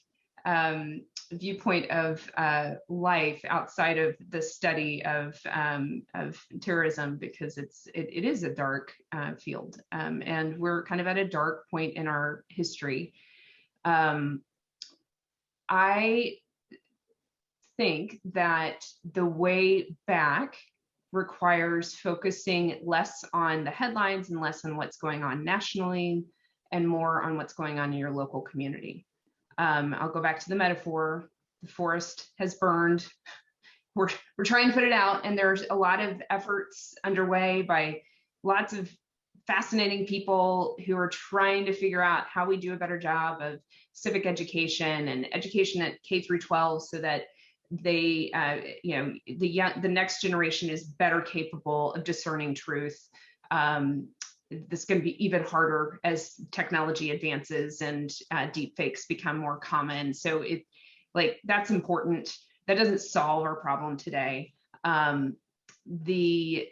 viewpoint of life outside of the study of terrorism, because it is a dark field, and we're kind of at a dark point in our history. I think that the way back requires focusing less on the headlines and less on what's going on nationally and more on what's going on in your local community. I'll go back to the metaphor. The forest has burned. We're trying to put it out, and there's a lot of efforts underway by lots of fascinating people who are trying to figure out how we do a better job of civic education and education at K through 12, so that they, the next generation is better capable of discerning truth. This is going to be even harder as technology advances and deep fakes become more common. So that's important. That doesn't solve our problem today. The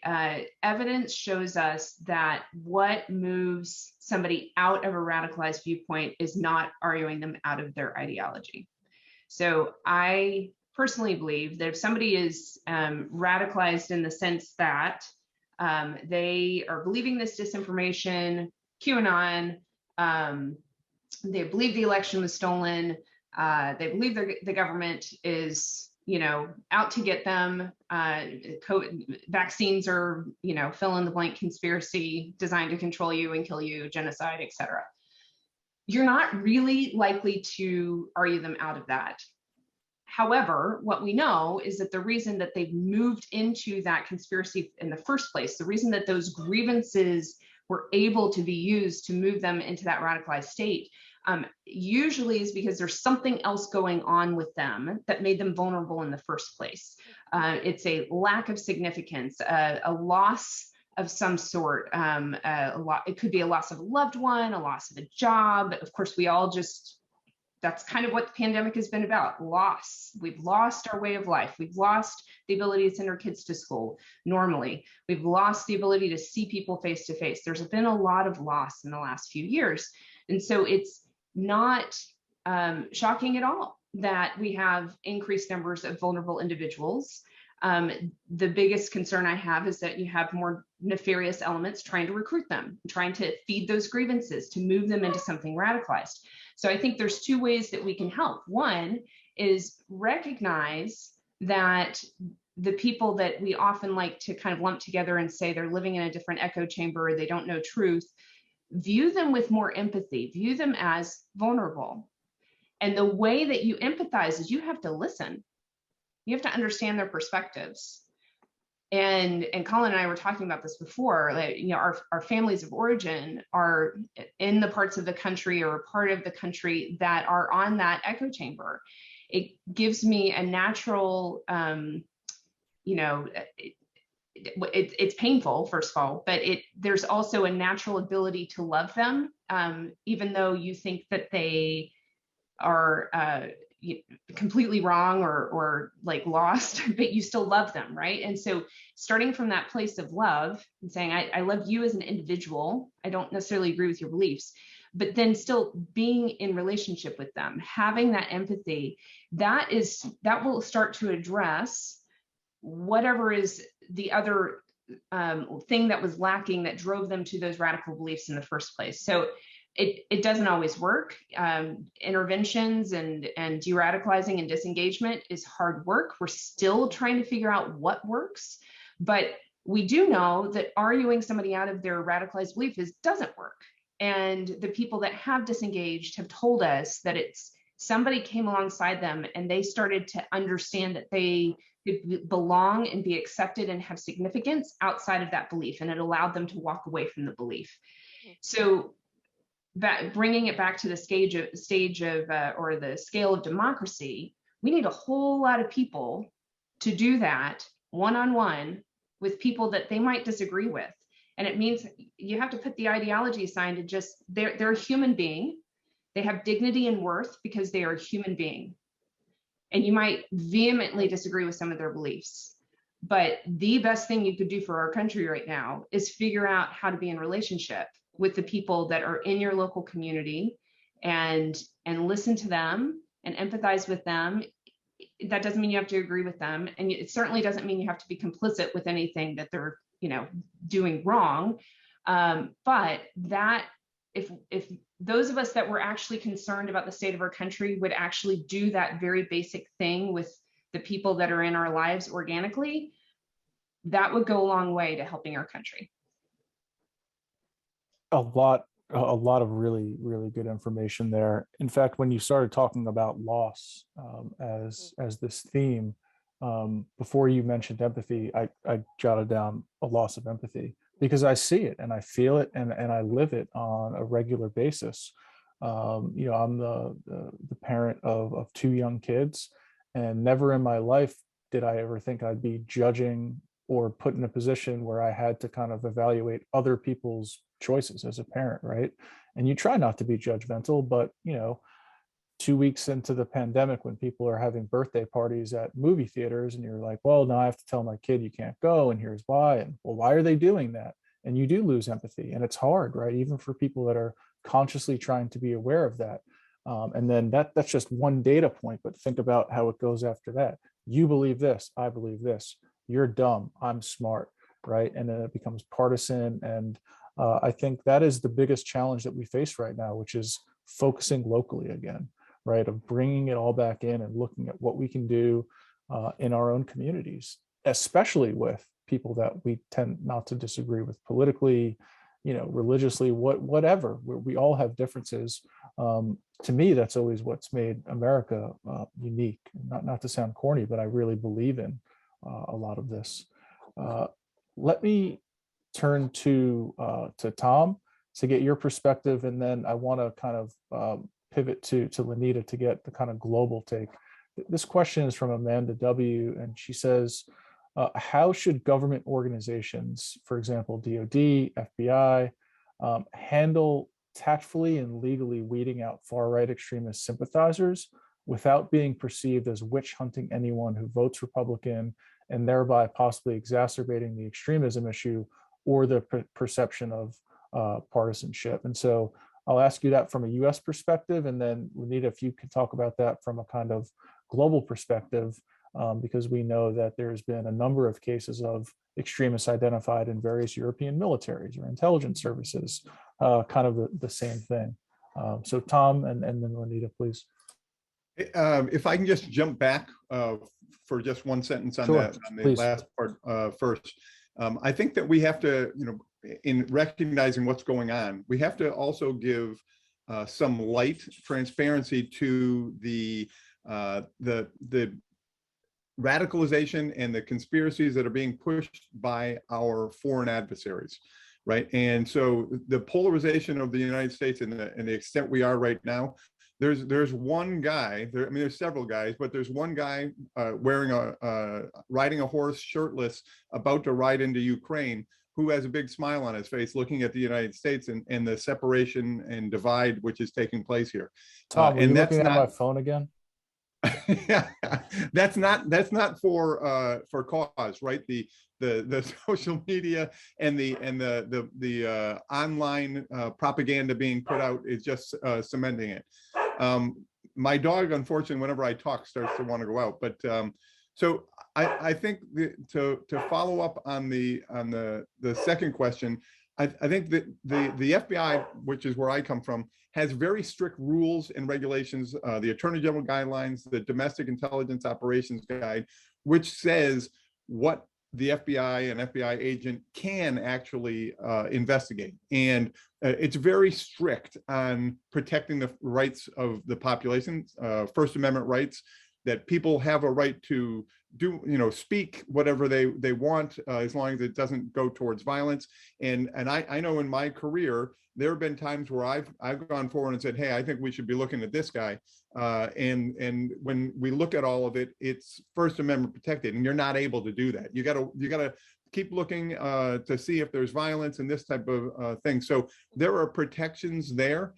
evidence shows us that what moves somebody out of a radicalized viewpoint is not arguing them out of their ideology. So I personally believe that if somebody is radicalized in the sense that they are believing this disinformation, QAnon, they believe the election was stolen, they believe the government is, out to get them, COVID vaccines are, fill in the blank conspiracy designed to control you and kill you, genocide, etc. You're not really likely to argue them out of that. However, what we know is that the reason that they've moved into that conspiracy in the first place, the reason that those grievances were able to be used to move them into that radicalized state, usually is because there's something else going on with them that made them vulnerable in the first place. It's a lack of significance, a loss of some sort. It could be a loss of a loved one, a loss of a job. Of course, that's kind of what the pandemic has been about, loss. We've lost our way of life. We've lost the ability to send our kids to school normally. We've lost the ability to see people face to face. There's been a lot of loss in the last few years. And so it's not shocking at all that we have increased numbers of vulnerable individuals. The biggest concern I have is that you have more nefarious elements trying to recruit them, trying to feed those grievances, to move them into something radicalized. So I think there's two ways that we can help. One is recognize that the people that we often like to kind of lump together and say they're living in a different echo chamber, they don't know truth, view them with more empathy, view them as vulnerable. And the way that you empathize is you have to listen. You have to understand their perspectives. And Colin and I were talking about this before, our families of origin are in the parts of the country or a part of the country that are on that echo chamber. It gives me a natural, it's painful, first of all, but there's also a natural ability to love them, even though you think that they are completely wrong or like lost, but you still love them, right? And so starting from that place of love and saying, I love you as an individual, I don't necessarily agree with your beliefs, but then still being in relationship with them, having that empathy, that will start to address whatever is the other thing that was lacking that drove them to those radical beliefs in the first place. So it doesn't always work. Interventions and de-radicalizing and disengagement is hard work. We're still trying to figure out what works, but we do know that arguing somebody out of their radicalized belief doesn't work. And the people that have disengaged have told us that somebody came alongside them and they started to understand that they could belong and be accepted and have significance outside of that belief, and it allowed them to walk away from the belief. So bringing it back to the stage of or the scale of democracy, we need a whole lot of people to do that one-on-one with people that they might disagree with. And it means you have to put the ideology aside and just, they're a human being. They have dignity and worth because they are a human being. And you might vehemently disagree with some of their beliefs, but the best thing you could do for our country right now is figure out how to be in relationship with the people that are in your local community and listen to them and empathize with them. That doesn't mean you have to agree with them. And it certainly doesn't mean you have to be complicit with anything that they're, doing wrong. But that if those of us that were actually concerned about the state of our country would actually do that very basic thing with the people that are in our lives organically, that would go a long way to helping our country. A lot of really, really good information there. In fact, when you started talking about loss as this theme, before you mentioned empathy, I jotted down a loss of empathy, because I see it and I feel it and I live it on a regular basis. I'm the parent of two young kids, and never in my life did I ever think I'd be judging or put in a position where I had to kind of evaluate other people's choices as a parent, right? And you try not to be judgmental, but 2 weeks into the pandemic, when people are having birthday parties at movie theaters and you're like, well, now I have to tell my kid you can't go, and here's why, and well, why are they doing that? And you do lose empathy, and it's hard, right? Even for people that are consciously trying to be aware of that. And then that's just one data point, but think about how it goes after that. You believe this, I believe this. You're dumb, I'm smart, right? And then it becomes partisan. And I think that is the biggest challenge that we face right now, which is focusing locally again, right? Of bringing it all back in and looking at what we can do in our own communities, especially with people that we tend not to disagree with politically, religiously, whatever. We all have differences. To me, that's always what's made America unique. Not to sound corny, but I really believe in a lot of this. Let me turn to Tom to get your perspective, and then I want to kind of pivot to Lanita to get the kind of global take. This question is from Amanda W, and she says, how should government organizations, for example, DoD, FBI, handle tactfully and legally weeding out far-right extremist sympathizers without being perceived as witch hunting anyone who votes Republican, and thereby possibly exacerbating the extremism issue or the perception of partisanship? And so I'll ask you that from a US perspective, and then Lanita, if you could talk about that from a kind of global perspective, because we know that there's been a number of cases of extremists identified in various European militaries or intelligence services, kind of the same thing. So Tom and then Lanita, please. If I can just jump back for just one sentence on Sure, that, on the please. last part first. I think that we have to, in recognizing what's going on, we have to also give some light, transparency to the radicalization and the conspiracies that are being pushed by our foreign adversaries, right? And so the polarization of the United States and the extent we are right now, there's one guy there. I mean, there's several guys, but there's one guy riding a horse, shirtless, about to ride into Ukraine, who has a big smile on his face, looking at the United States and the separation and divide which is taking place here. Tom, and that's looking not at my phone again. Yeah, that's not for cause, right? The social media and the online propaganda being put out is just cementing it. My dog, unfortunately, whenever I talk, starts to want to go out. But so I think to follow up on the second question, I think that the FBI, which is where I come from, has very strict rules and regulations, the Attorney General guidelines, the Domestic Intelligence Operations Guide, which says what the FBI and FBI agent can actually investigate. And it's very strict on protecting the rights of the population, First Amendment rights, that people have a right to do, speak whatever they want, as long as it doesn't go towards violence. And I know in my career, there have been times where I've gone forward and said, hey, I think we should be looking at this guy. And when we look at all of it, it's First Amendment protected, and you're not able to do that. You gotta keep looking to see if there's violence and this type of thing. So there are protections there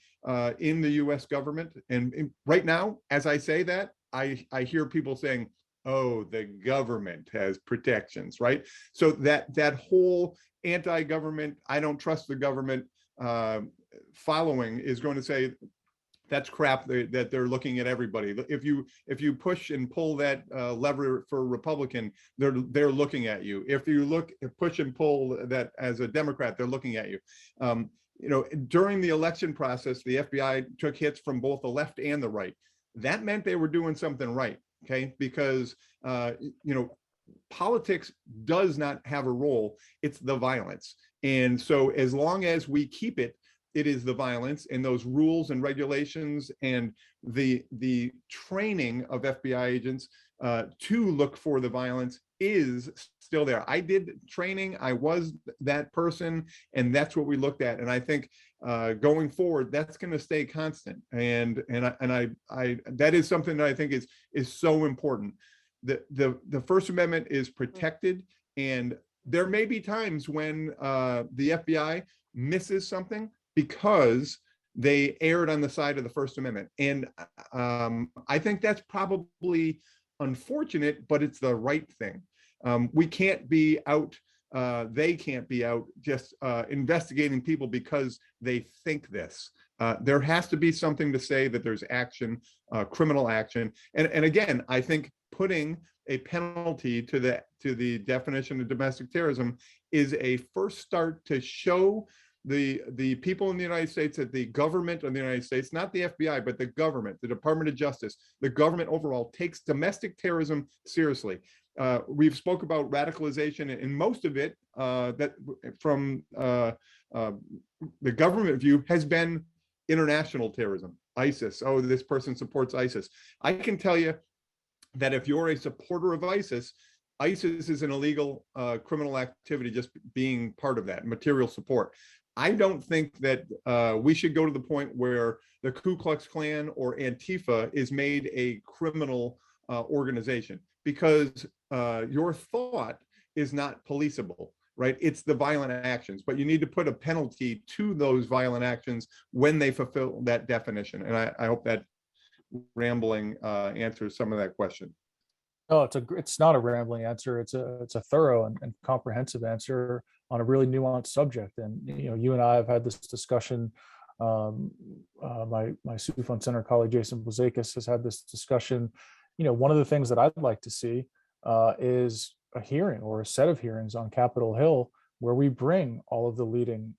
in the US government. And right now, as I say that, I hear people saying, oh, the government has protections, right? So that whole anti-government, I don't trust the government following is going to say that's crap, that they're looking at everybody. If you push and pull that lever for Republican, they're looking at you. If you push and pull that as a Democrat, they're looking at you. during the election process, the FBI took hits from both the left and the right. That meant they were doing something right, okay? Because, politics does not have a role, it's the violence. And so as long as we keep it, it is the violence, and those rules and regulations and the training of FBI agents to look for the violence is still there. I did training, I was that person, and that's what we looked at. And I think going forward, that's going to stay constant. And I that is something that I think is so important. The First Amendment is protected, and there may be times when the FBI misses something because they erred on the side of the First Amendment. And I think that's probably unfortunate, but it's the right thing. We can't be out, they can't be out just investigating people because they think this. There has to be something to say that there's action, criminal action. And again, I think putting a penalty to the definition of domestic terrorism is a first start to show the people in the United States that the government of the United States, not the FBI, but the government, the Department of Justice, the government overall takes domestic terrorism seriously. We've spoke about radicalization, and most of it that from the government view has been international terrorism, ISIS. Oh, this person supports ISIS. I can tell you that if you're a supporter of ISIS, ISIS is an illegal criminal activity, just being part of that, material support. I don't think that we should go to the point where the Ku Klux Klan or Antifa is made a criminal organization, because your thought is not policeable, right? It's the violent actions, but you need to put a penalty to those violent actions when they fulfill that definition. And I hope that rambling answers some of that question. No, it's not a rambling answer. It's a thorough and comprehensive answer on a really nuanced subject. And you and I have had this discussion. My Soufan Center colleague Jason Blazakis has had this discussion. One of the things that I'd like to see is a hearing or a set of hearings on Capitol Hill where we bring all of the leading,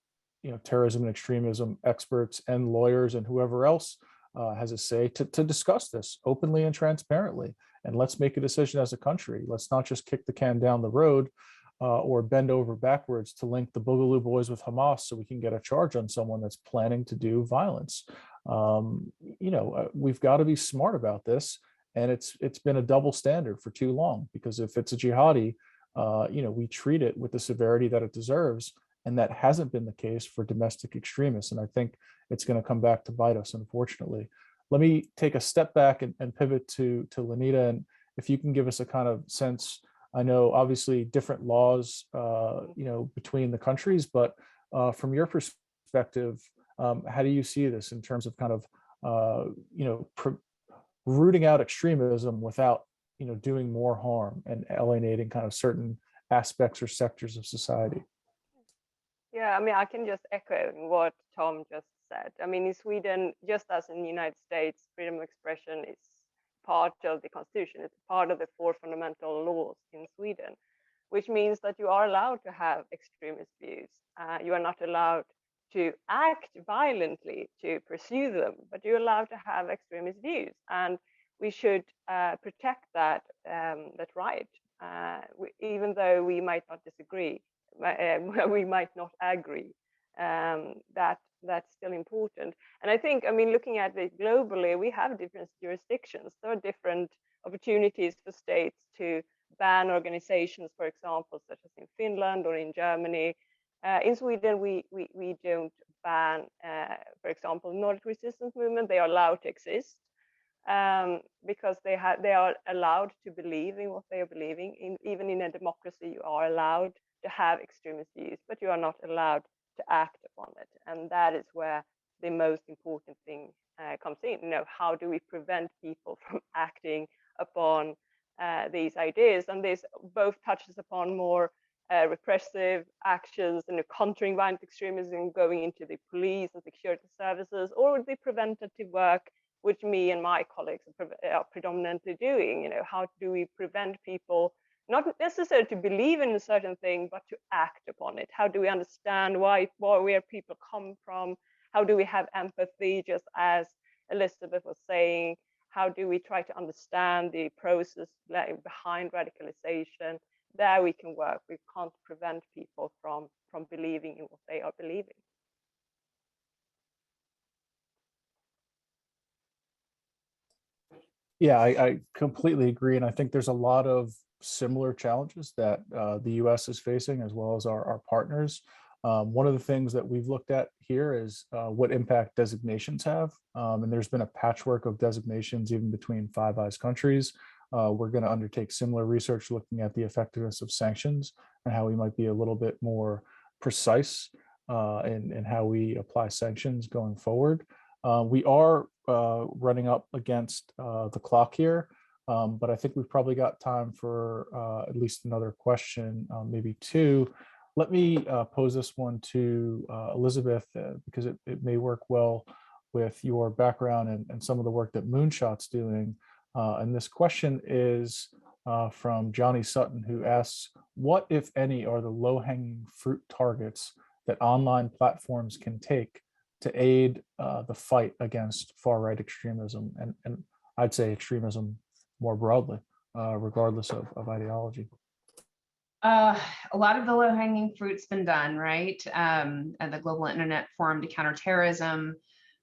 terrorism and extremism experts and lawyers and whoever else has a say to discuss this openly and transparently. And let's make a decision as a country. Let's not just kick the can down the road or bend over backwards to link the Boogaloo Boys with Hamas so we can get a charge on someone that's planning to do violence. We've got to be smart about this. And it's been a double standard for too long, because if it's a jihadi, we treat it with the severity that it deserves. And that hasn't been the case for domestic extremists. And I think it's going to come back to bite us, unfortunately. Let me take a step back and pivot to Lenita. And if you can give us a kind of sense, I know obviously different laws, between the countries, but from your perspective, how do you see this in terms of kind of, rooting out extremism without, doing more harm and alienating kind of certain aspects or sectors of society? Yeah, I mean, I can just echo what Tom just said. I mean, in Sweden, just as in the United States, freedom of expression is part of the constitution. It's part of the 4 fundamental laws in Sweden, which means that you are allowed to have extremist views. You are not allowed to act violently to pursue them, but you're allowed to have extremist views. And we should protect that right, even though we might not disagree. We might not agree, that's still important. And I think, I mean, looking at it globally, we have different jurisdictions. There are different opportunities for states to ban organizations, for example, such as in Finland or in Germany. In Sweden, we don't ban, for example, Nordic resistance movement. They are allowed to exist because they are allowed to believe in what they are believing in. Even in a democracy, you are allowed to have extremist views, but you are not allowed to act upon it. And that is where the most important thing comes in. How do we prevent people from acting upon these ideas? And this both touches upon more repressive actions and countering violent extremism, going into the police and security services, or the preventative work, which me and my colleagues are predominantly doing. How do we prevent people not necessarily to believe in a certain thing, but to act upon it. How do we understand where people come from? How do we have empathy, just as Elizabeth was saying? How do we try to understand the process behind radicalization? There we can work. We can't prevent people from believing in what they are believing. Yeah, I completely agree. And I think there's a lot of similar challenges that the US is facing, as well as our partners. One of the things that we've looked at here is what impact designations have. And there's been a patchwork of designations even between Five Eyes countries. We're going to undertake similar research looking at the effectiveness of sanctions and how we might be a little bit more precise in how we apply sanctions going forward. We are running up against the clock here, but I think we've probably got time for at least another question, maybe two. Let me pose this one to Elizabeth, because it may work well with your background and some of the work that Moonshot's doing. And this question is from Johnny Sutton, who asks, what, if any, are the low-hanging fruit targets that online platforms can take to aid the fight against far-right extremism, and I'd say extremism more broadly, regardless of ideology? A lot of the low-hanging fruit's been done, right? And the Global Internet Forum to Counterterrorism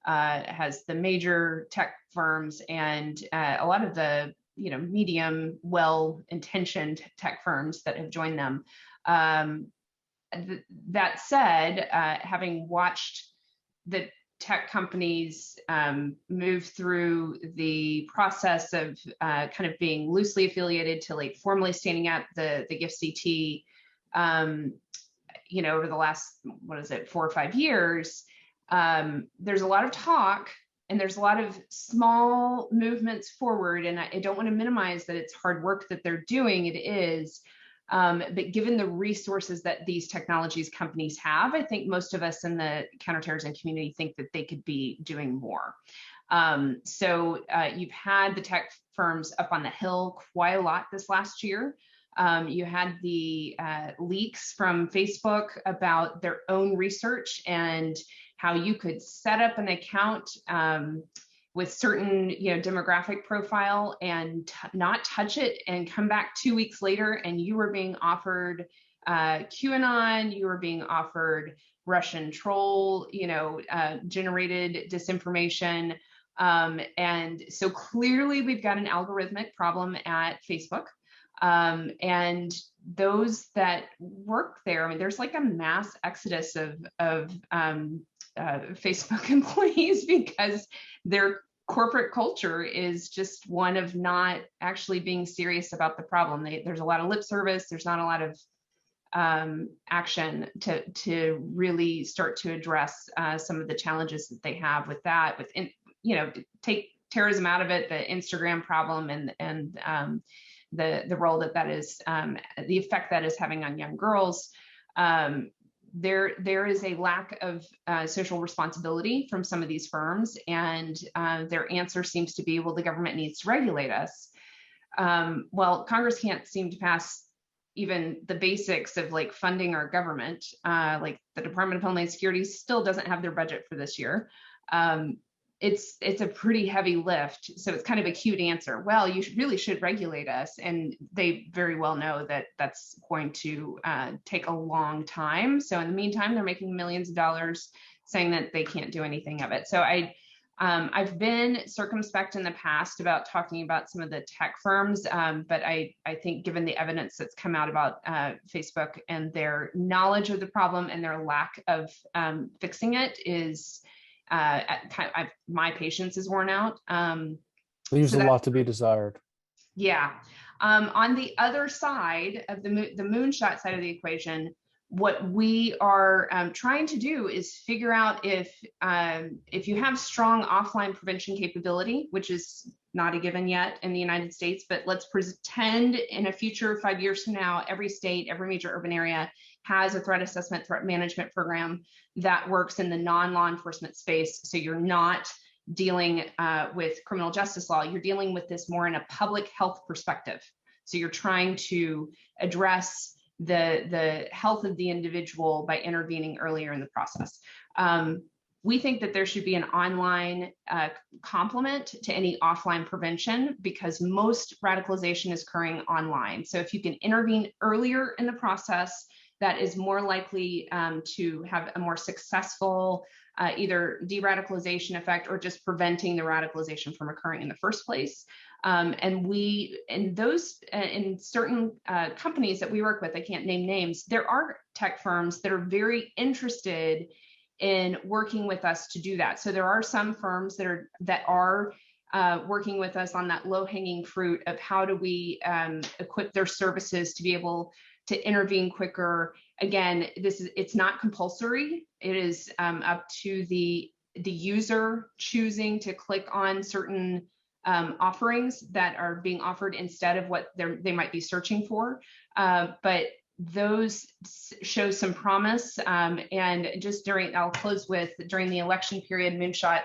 has the major tech firms and a lot of the medium, well-intentioned tech firms that have joined them. That said, having watched the tech companies move through the process of kind of being loosely affiliated to like formally standing at the GIFCT, over the last, 4 or 5 years, there's a lot of talk and there's a lot of small movements forward. And I don't want to minimize that it's hard work that they're doing. It is. But given the resources that these technologies companies have, I think most of us in the counterterrorism community think that they could be doing more. So you've had the tech firms up on the Hill quite a lot this last year. You had the leaks from Facebook about their own research and how you could set up an account with certain demographic profile and not touch it and come back 2 weeks later and you were being offered QAnon, you were being offered Russian troll, generated disinformation. And so clearly we've got an algorithmic problem at Facebook. And those that work there, I mean, there's like a mass exodus of Facebook employees because their corporate culture is just one of not actually being serious about the problem. There's a lot of lip service. There's not a lot of action to really start to address some of the challenges that they have with that. Take terrorism out of it, the Instagram problem and the role that is, the effect that is having on young girls. There is a lack of social responsibility from some of these firms, and their answer seems to be, well, the government needs to regulate us. Well, Congress can't seem to pass even the basics of like funding our government. Like the Department of Homeland Security still doesn't have their budget for this year. It's a pretty heavy lift. So it's kind of a cute answer. Well, you really should regulate us. And they very well know that that's going to take a long time. So in the meantime, they're making millions of dollars saying that they can't do anything of it. So I've been circumspect in the past about talking about some of the tech firms, but I think given the evidence that's come out about Facebook and their knowledge of the problem and their lack of fixing it is, my patience is worn out. Leaves a lot to be desired. Yeah. On the other side of the moonshot side of the equation, what we are trying to do is figure out if you have strong offline prevention capability, which is not a given yet in the United States, but let's pretend in a future 5 years from now, every state, every major urban area has a threat assessment, threat management program that works in the non-law enforcement space. So you're not dealing with criminal justice law, you're dealing with this more in a public health perspective. So you're trying to address the health of the individual by intervening earlier in the process. We think that there should be an online complement to any offline prevention, because most radicalization is occurring online. So if you can intervene earlier in the process, that is more likely to have a more successful either de-radicalization effect or just preventing the radicalization from occurring in the first place. And we, in certain companies that we work with, I can't name names, there are tech firms that are very interested in working with us to do that. So there are some firms that are working with us on that low-hanging fruit of how do we equip their services to be able to intervene quicker. Again, it's not compulsory. It is up to the user choosing to click on certain offerings that are being offered instead of what they might be searching for. But those show some promise. And just I'll close with, during the election period, Moonshot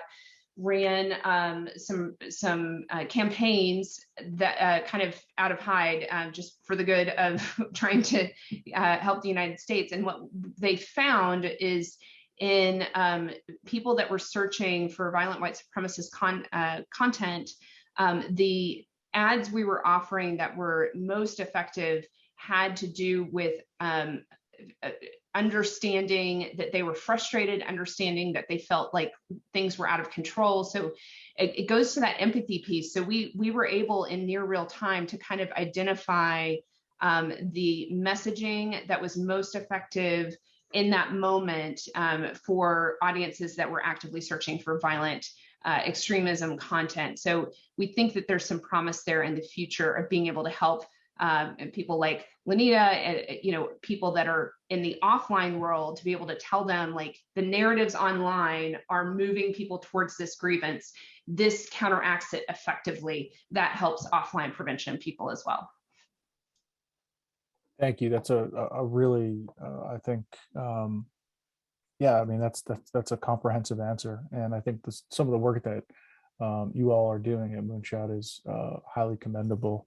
ran some campaigns that kind of out of hide, just for the good of trying to help the United States. And what they found is in people that were searching for violent white supremacist content, the ads we were offering that were most effective had to do with understanding that they were frustrated, understanding that they felt like things were out of control. So it goes to that empathy piece. So we were able in near real time to kind of identify the messaging that was most effective in that moment for audiences that were actively searching for violent extremism content. So we think that there's some promise there in the future of being able to help people like Lanita, people that are in the offline world, to be able to tell them, like, the narratives online are moving people towards this grievance. This counteracts it effectively. That helps offline prevention people as well. Thank you. That's a really, I think, yeah, I mean, that's a comprehensive answer. And I think some of the work that you all are doing at Moonshot is highly commendable.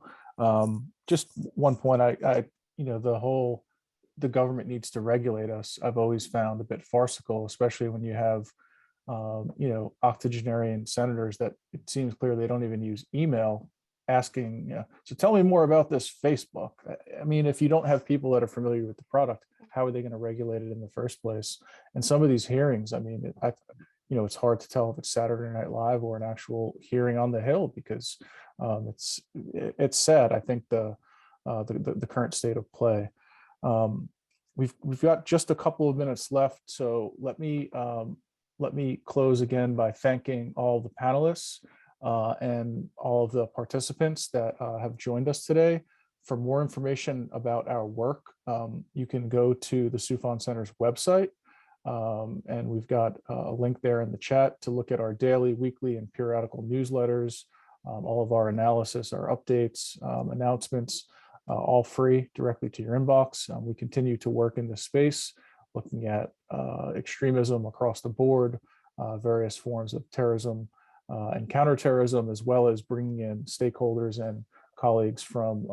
Just one point, the government needs to regulate us, I've always found a bit farcical, especially when you have, octogenarian senators that it seems clear they don't even use email, asking, so tell me more about this Facebook. I mean, if you don't have people that are familiar with the product, how are they going to regulate it in the first place? And some of these hearings, I mean, it's hard to tell if it's Saturday Night Live or an actual hearing on the Hill, because it's sad. I think the current state of play. We've got just a couple of minutes left, so let me close again by thanking all the panelists and all of the participants that have joined us today. For more information about our work, you can go to the Soufan Center's website, and we've got a link there in the chat to look at our daily, weekly, and periodical newsletters, all of our analysis, our updates, announcements, all free directly to your inbox. We continue to work in this space, looking at extremism across the board, various forms of terrorism and counterterrorism, as well as bringing in stakeholders and colleagues from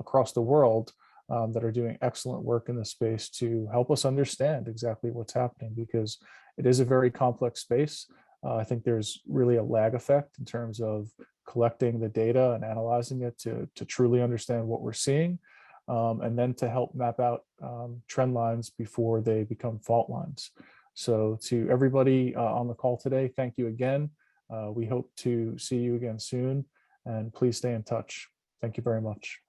across the world that are doing excellent work in this space to help us understand exactly what's happening, because it is a very complex space. I think there's really a lag effect in terms of collecting the data and analyzing it to truly understand what we're seeing, and then to help map out trend lines before they become fault lines. So to everybody on the call today, thank you again. We hope to see you again soon, and please stay in touch. Thank you very much.